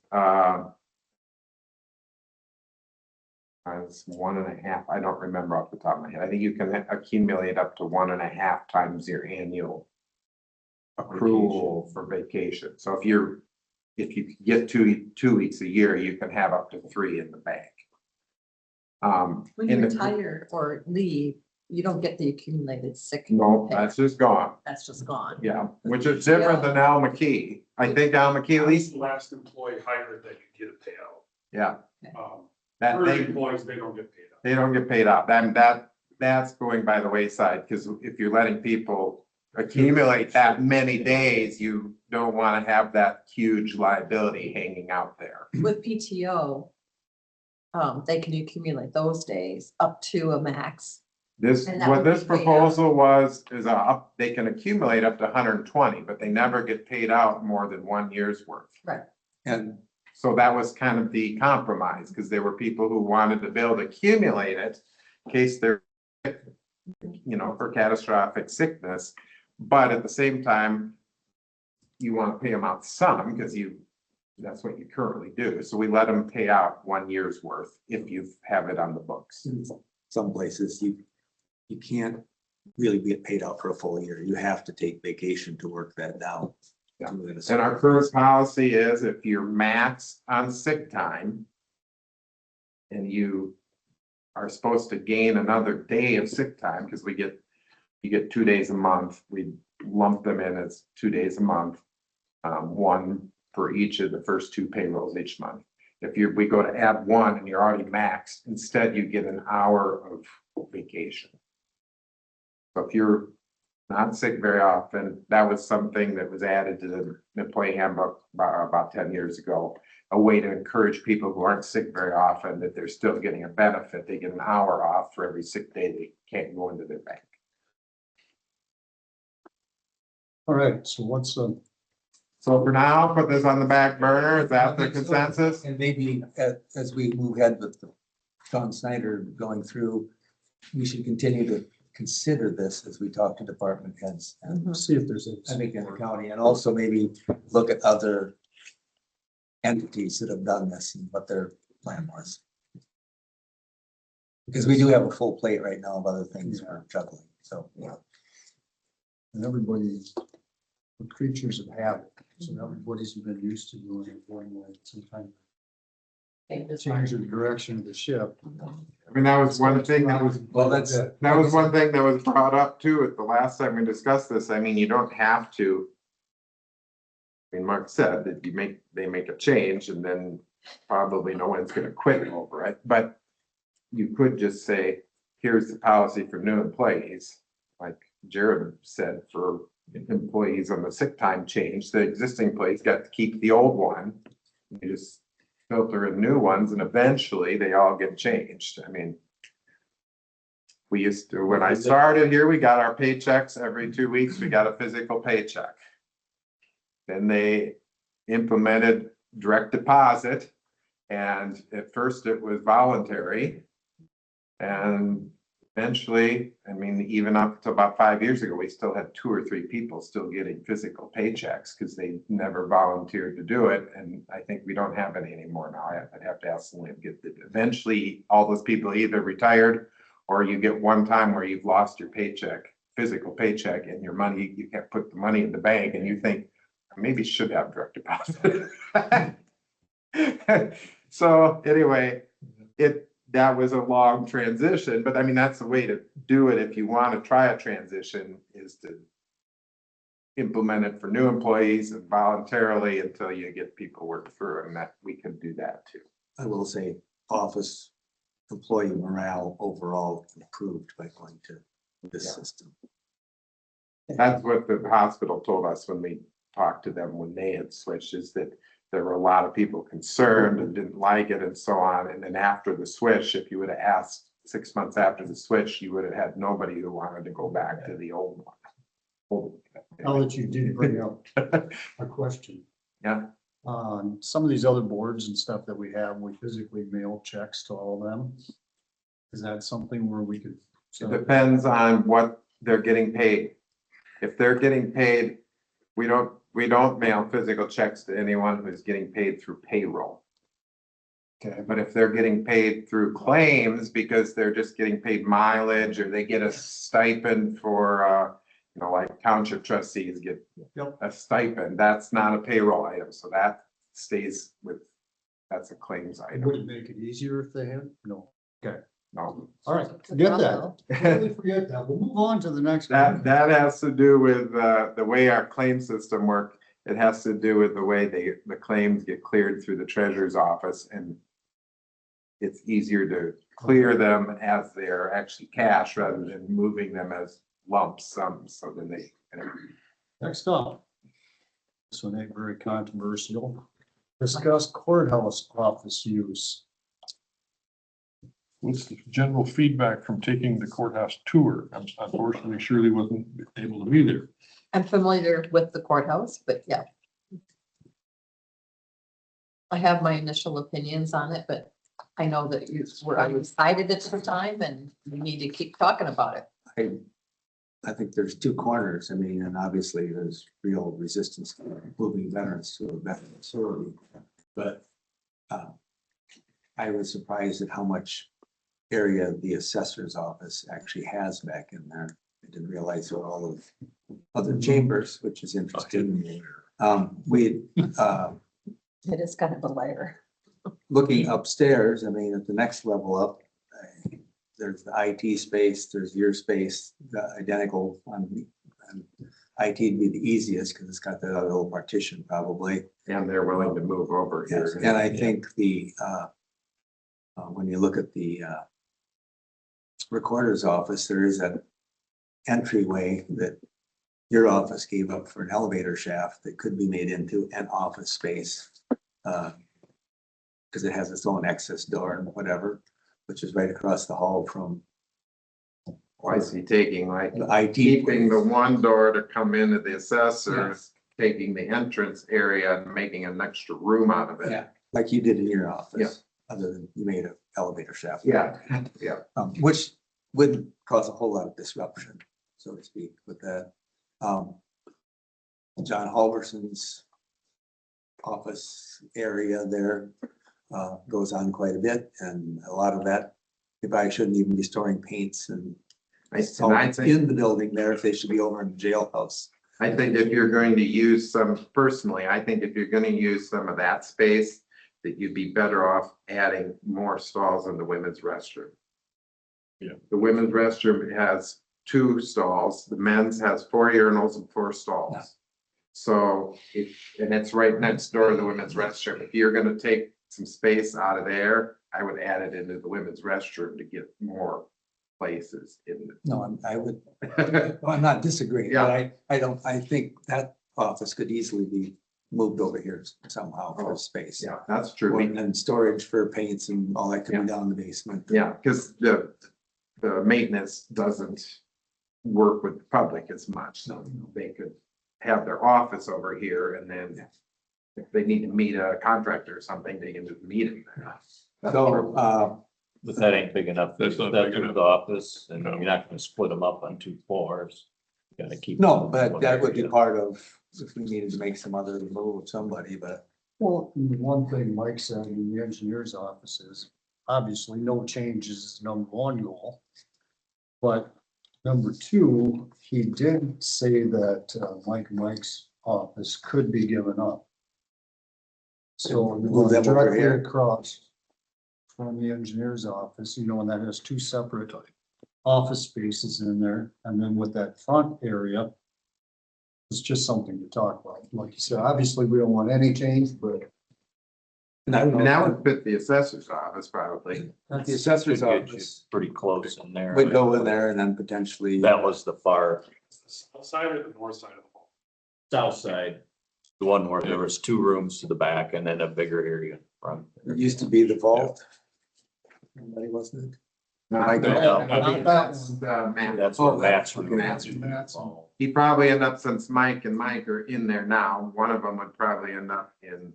it's 1.5, I don't remember off the top of my head. I think you can accumulate up to 1.5 times your annual accrual for vacation. So if you get two weeks a year, you can have up to 3 in the bank. When you retire or leave, you don't get the accumulated sick. No, pay. that's just gone. That's just gone. Yeah, which is different than Al McKee. I think Al McKee, at least, The last employee hired that you get a payout. yeah, Um, that current they, employees, they don't get paid out. they don't get paid out. That's going by the wayside, because if you're letting people accumulate that many days, you don't want to have that huge liability hanging out there. With PTO, they can accumulate those days up to a max. This, And that what would this be paid out. proposal was, is they can accumulate up to 120, but they never get paid out more than 1 year's worth. Right. And So that was kind of the compromise, because there were people who wanted to be able to accumulate it in case they're, for catastrophic sickness. But at the same time, you want to pay them out some, because that's what you currently do. So we let them pay out 1 year's worth if you have it on the books. in some places, you can't really get paid out for a full year. You have to take vacation to work that down. Yeah. And our current policy is if you're max on sick time and you are supposed to gain another day of sick time, because you get 2 days a month, we lump them in as 2 days a month, one for each of the first 2 payrolls each month. If we go to add 1 and you're already maxed, instead you get an hour of vacation. So if you're not sick very often, that was something that was added to the employee handbook about 10 years ago. A way to encourage people who aren't sick very often that they're still getting a benefit. They get an hour off for every sick day they can't go into their bank. All right, so what's the, So for now, put this on the back burner. Is that the consensus? And maybe as we move ahead with Sean Snyder going through, we should continue to consider this as we talk to department heads and see if there's I think in the county, and also maybe look at other entities that have done this and what their plan was. Because we do have a full plate right now of other things we're juggling, so. and everybody, the creatures of habit, so everybody's been used to doing it one way, sometimes change the direction of the ship. I mean, that was one thing that was, Well, that's, that was one thing that was brought up too at the last time we discussed this. I mean, you don't have to. I mean, Mark said that they make a change and then probably no one's gonna quit over it, but you could just say, here's the policy for new employees. Like Jared said, for employees on the sick time change, the existing employees got to keep the old one. You just filter in new ones and eventually they all get changed. I mean, we used to, when I started here, we got our paychecks every 2 weeks, we got a physical paycheck. Then they implemented direct deposit, and at first it was voluntary. And eventually, I mean, even up to about 5 years ago, we still had 2 or 3 people still getting physical paychecks because they never volunteered to do it. And I think we don't have any anymore now. I'd have to ask Lynn, eventually all those people either retired or you get one time where you've lost your paycheck, physical paycheck, and your money, you can't put the money in the bank and you think, maybe should have direct deposit. So anyway, that was a long transition, but I mean, that's the way to do it. If you want to try a transition, is to implement it for new employees and voluntarily until you get people work through, and that we can do that too. I will say, office employee morale overall improved by going to this system. That's what the hospital told us when we talked to them when they had switched, is that there were a lot of people concerned and didn't like it and so on. And then after the switch, if you would have asked 6 months after the switch, you would have had nobody who wanted to go back to the old one. Now that you did bring up a question. Yeah. Some of these other boards and stuff that we have, we physically mail checks to all of them. Is that something where we could? It depends on what they're getting paid. If they're getting paid, we don't mail physical checks to anyone who's getting paid through payroll. Okay. But if they're getting paid through claims because they're just getting paid mileage or they get a stipend for, like township trustees get a stipend, that's not a payroll item. So that stays with, that's a claims item. Would it make it easier if they had? No. Okay. No. All right, forget that. Totally forget that. We'll move on to the next one. That has to do with, the way our claim system works. It has to do with the way the claims get cleared through the treasurer's office, and it's easier to clear them as they're actually cash rather than moving them as lump sums, so then they. Next up. This one ain't very controversial. Discuss courthouse office use. What's the general feedback from taking the courthouse tour? Unfortunately, Shirley wasn't able to be there. I'm familiar with the courthouse, but yeah. I have my initial opinions on it, but I know that you were undecided at the time and we need to keep talking about it. I think there's two corners. I mean, and obviously there's real resistance to moving veterans to a veteran facility. But I was surprised at how much area the assessor's office actually has back in there. I didn't realize there were all of other chambers, which is interesting. It is kind of a layer. Looking upstairs, I mean, at the next level up, there's the IT space, there's your space, the identical on IT would be the easiest because it's got that other little partition probably. And they're willing to move over Yes, here. and I think when you look at the recorder's office, there is that entryway that your office gave up for an elevator shaft that could be made into an office space. Because it has its own access door and whatever, which is right across the hall from Why is he taking like, the IT. keeping the one door to come into the assessor, Yes. taking the entrance area and making an extra room out of it? Yeah, like you did in your Yeah. office, other than you made an elevator shaft. Yeah. Which would cause a whole lot of disruption, so to speak, with that. John Halverson's office area there goes on quite a bit, and a lot of that, if I shouldn't even be storing paints and I solvents think, in the building there, if they should be over in the jailhouse. I think if you're going to use some, personally, I think if you're gonna use some of that space, that you'd be better off adding more stalls in the women's restroom. Yeah. The women's restroom has 2 stalls, the men's has 4 urinals and 4 stalls. Yeah. So and it's right next door to the women's restroom. If you're gonna take some space out of there, I would add it into the women's restroom to get more places in No, I'm not disagreeing, but I think that office could easily be moved over here somehow for space. Yeah, that's true. And storage for paints and all that could Yeah. be down in the basement. Yeah, because the maintenance doesn't work with the public as much, so they could have their office over here, and then if they need to meet a contractor or something, they can just meet him there. That's true. So, But that ain't big enough. That's not big That's enough. the office, and No. you're not gonna split them up on 2 floors. You gotta keep. no, one but that would be area. part of, if we needed to make some other move of somebody, but Well, one thing Mike said in the engineer's office is, obviously, no changes is number 1 goal. But number 2, he did say that Mike's office could be given up. So Move we're them over directly here. across from the engineer's office, and that has 2 separate office spaces in there, and then with that front area, it's just something to talk about. Like you said, obviously, we don't want any change, but and I don't know. Now would fit the assessor's office probably. The assessor's Should get you office Pretty close in there. would go in there and then potentially. That was the far South side or the north side of the hall? south side, the one where there was 2 rooms to the back and then a bigger area in front. It used to be the vault. Anybody wasn't it? Not that- I think that's, Matt. That's where Oh, Matt's okay. room. Matt's. He probably end up, since Mike and Mike are in there now, one of them would probably end up in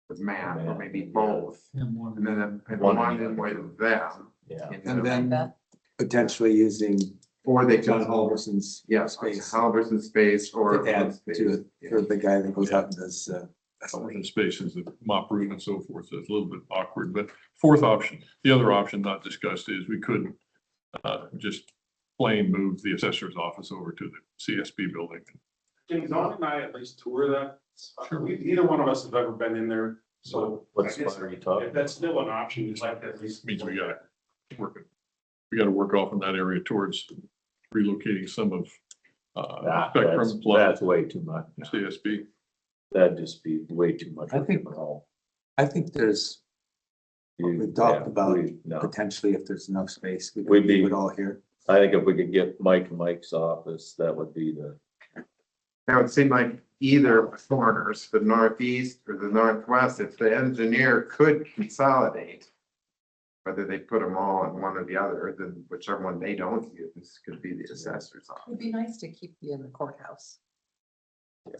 with Matt, or maybe both. And then one in with them. Yeah. And then potentially using Or they John could, Halverson's yeah, space Halverson space or. to add to it for the guy that goes out and does. And spaces, the mop room and so forth, so it's a little bit awkward, but 4th option, the other option not discussed is we could just plain move the assessor's office over to the CSB building. Can Dawn and I at least tour that? Sure. Neither one of us have ever been in there, so. What I guess spot are you talking If that's still an option, we'd like to at least. Means we gotta work it. we gotta work off in that area towards relocating some of, That's Bluff, way too much. CSB. That'd just be way too much. I think- all. I think there's, we've talked about potentially if there's enough space, we We'd could be- leave it all here. I think if we could get Mike and Mike's office, that would be the, That would seem like either corners, the northeast or the northwest, if the engineer could consolidate. Whether they put them all in one or the other, then whichever one they don't use could be the assessor's office. It'd be nice to keep you in the courthouse.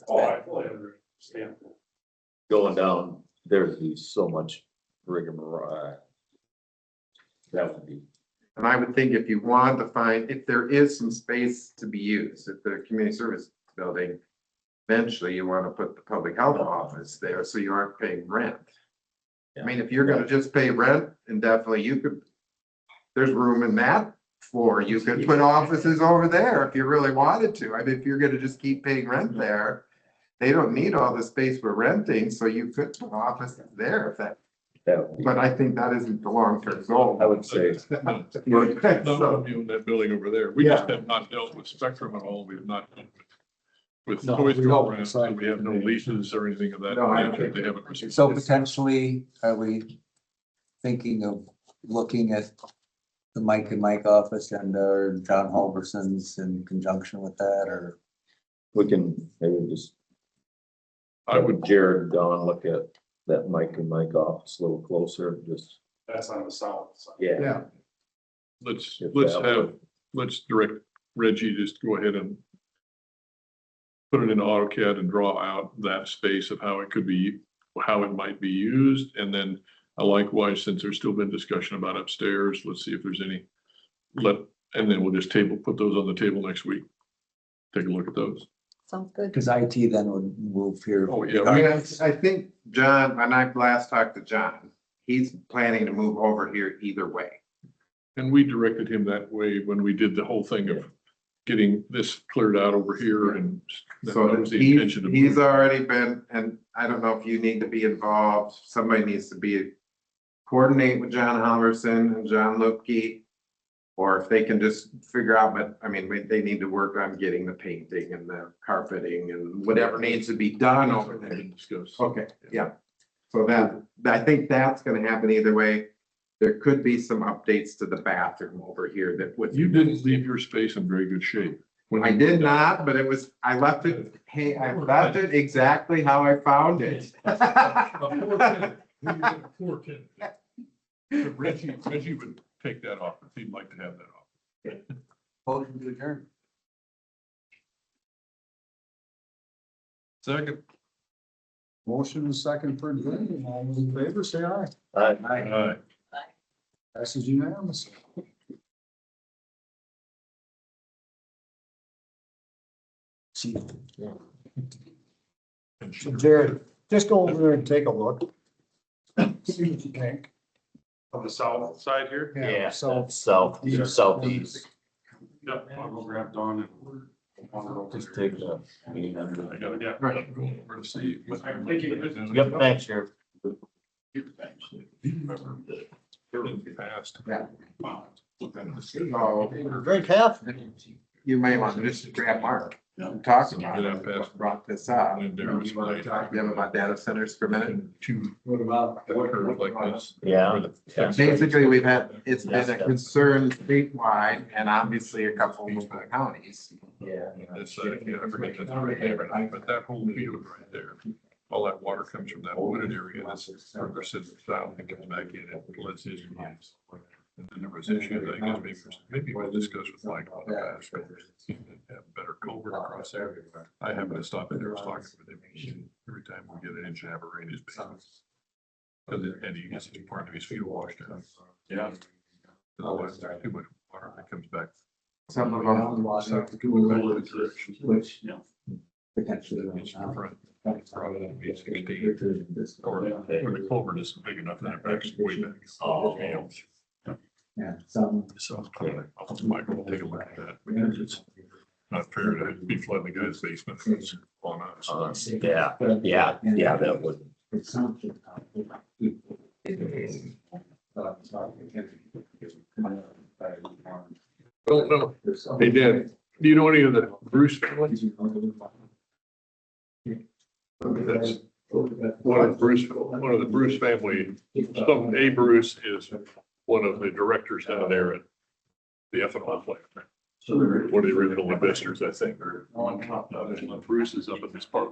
Oh, I fully understand. going down, there'd be so much rigmarole. That would be, And I would think if you want to find, if there is some space to be used at the community service building, eventually you want to put the public health office there so you aren't paying rent. I mean, if you're gonna just pay rent, indefinitely, you could, there's room in that floor. You could put offices over there if you really wanted to. I mean, if you're gonna just keep paying rent there, they don't need all the space we're renting, so you could put offices there if that, that would be, but I think that isn't the long-term goal. I would say, No, So- no, you in that building over there. We just Yeah. have not dealt with Spectrum at all. We have not dealt with No, toys we don't. programs, so we have no leases or anything of that No, I nature. think- They haven't received. So potentially, are we thinking of looking at the Mike and Mike office and John Halverson's in conjunction with that, or? we can maybe just, I would, Jared and Don look at that Mike and Mike office a little closer, just, That's on the south side. yeah. Yeah, let's If let's that have, would- let's direct Reggie just go ahead and put it in AutoCAD and draw out that space of how it could be, how it might be used. And then likewise, since there's still been discussion about upstairs, let's see if there's any, and then we'll just put those on the table next week. Take a look at those. Sounds good. Because IT then would move here. Oh, yeah. I mean, I think John, when I last talked to John, he's planning to move over here either way. And we directed him that way when we did the whole thing of getting this cleared out over here, and that So was the he's, intention. he's already been, and I don't know if you need to be involved, somebody needs to be, coordinate with John Halverson and John Lupke. Or if they can just figure out, but I mean, they need to work on getting the painting and the carpeting and whatever needs to be done over We there. can discuss. Okay, yeah. So I think that's gonna happen either way. There could be some updates to the bathroom over here that would. You didn't leave your space in very good shape. when I you did moved out. not, but it was, I left it, hey, I left it exactly how I found it. Poor kid. So Reggie would take that off if he'd like to have that off. Motion to adjourn. Second. Motion and second for adjournment. All those in favor, say aye. Aye. Passes unanimously. See, So Jared, just go over there and take a look. See what you think. On the south side here? Yeah, So, that's southeast. Yep, I'll go grab Dawn and. wander over Just there. take the meeting under. I gotta Yeah. go over to see. I'm thinking- Yep, thanks, Sheriff. Passed. Yeah. Wow. So drink half. you may want to just grab Mark. I'm talking about Get out it, past- what brought this up. And You there was want to talk to them about data centers for a minute? Two what about? curves like this. Yeah. Basically, it's been a concern statewide and obviously a couple of local counties. Yeah. It's, yeah, I forget that's right there, but that whole field right there, all that water comes from that wooded area, that's further to the south and comes back in and lets his use. And then there was issues, I guess, maybe we'll discuss with Mike on the past, but have better culvert across there. I happened to stop in there, was talking with him, every time we get an inch and a half of rain, his basement. And he gets part of his field washed out. Yeah. Otherwise, there's too much water that comes back. Some of them. Which Yeah. potentially. It's different. Probably be 16. Or the culvert is big enough that it backs way back. Oh. Yeah, some. So I'll have Michael take a look at that, because it's not fair to be flooding the guy's basement. It's on us. Yeah, that would. don't know. Hey, Dan, do you know any of the Bruce family? That's one of the Bruce family. A Bruce is one of the directors down there at the ethanol plant. One of the original investors, I think. Bruce is up in this part.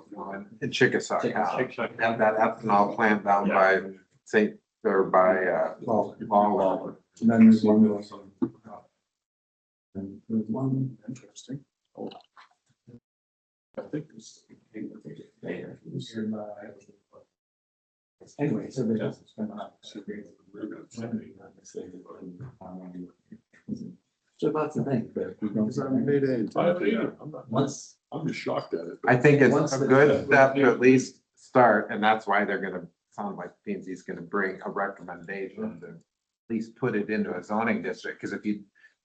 In Chickasaw, and that ethanol plant down by St. or by Ball. And then there's one goes on. And there's one interesting. I think Anyway, so they just. So that's the thing, but we don't. Once. I'm just shocked at it. I think it's a good step to at least start, and that's why they're gonna, sound like P and Z is gonna bring a recommendation to at least put it into a zoning district, because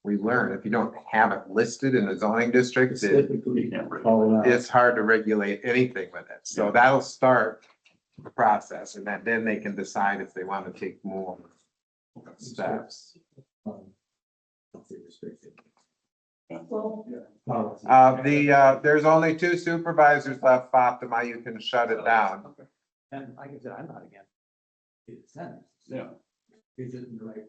we learn, if you don't have it listed in a zoning district, it's hard to regulate anything with it. So that'll start the process, and then they can decide if they want to take more steps. There's only 2 supervisors left, Fatima, you can shut it down. And like I said, I'm not against. It's sense. Yeah. Is it in the right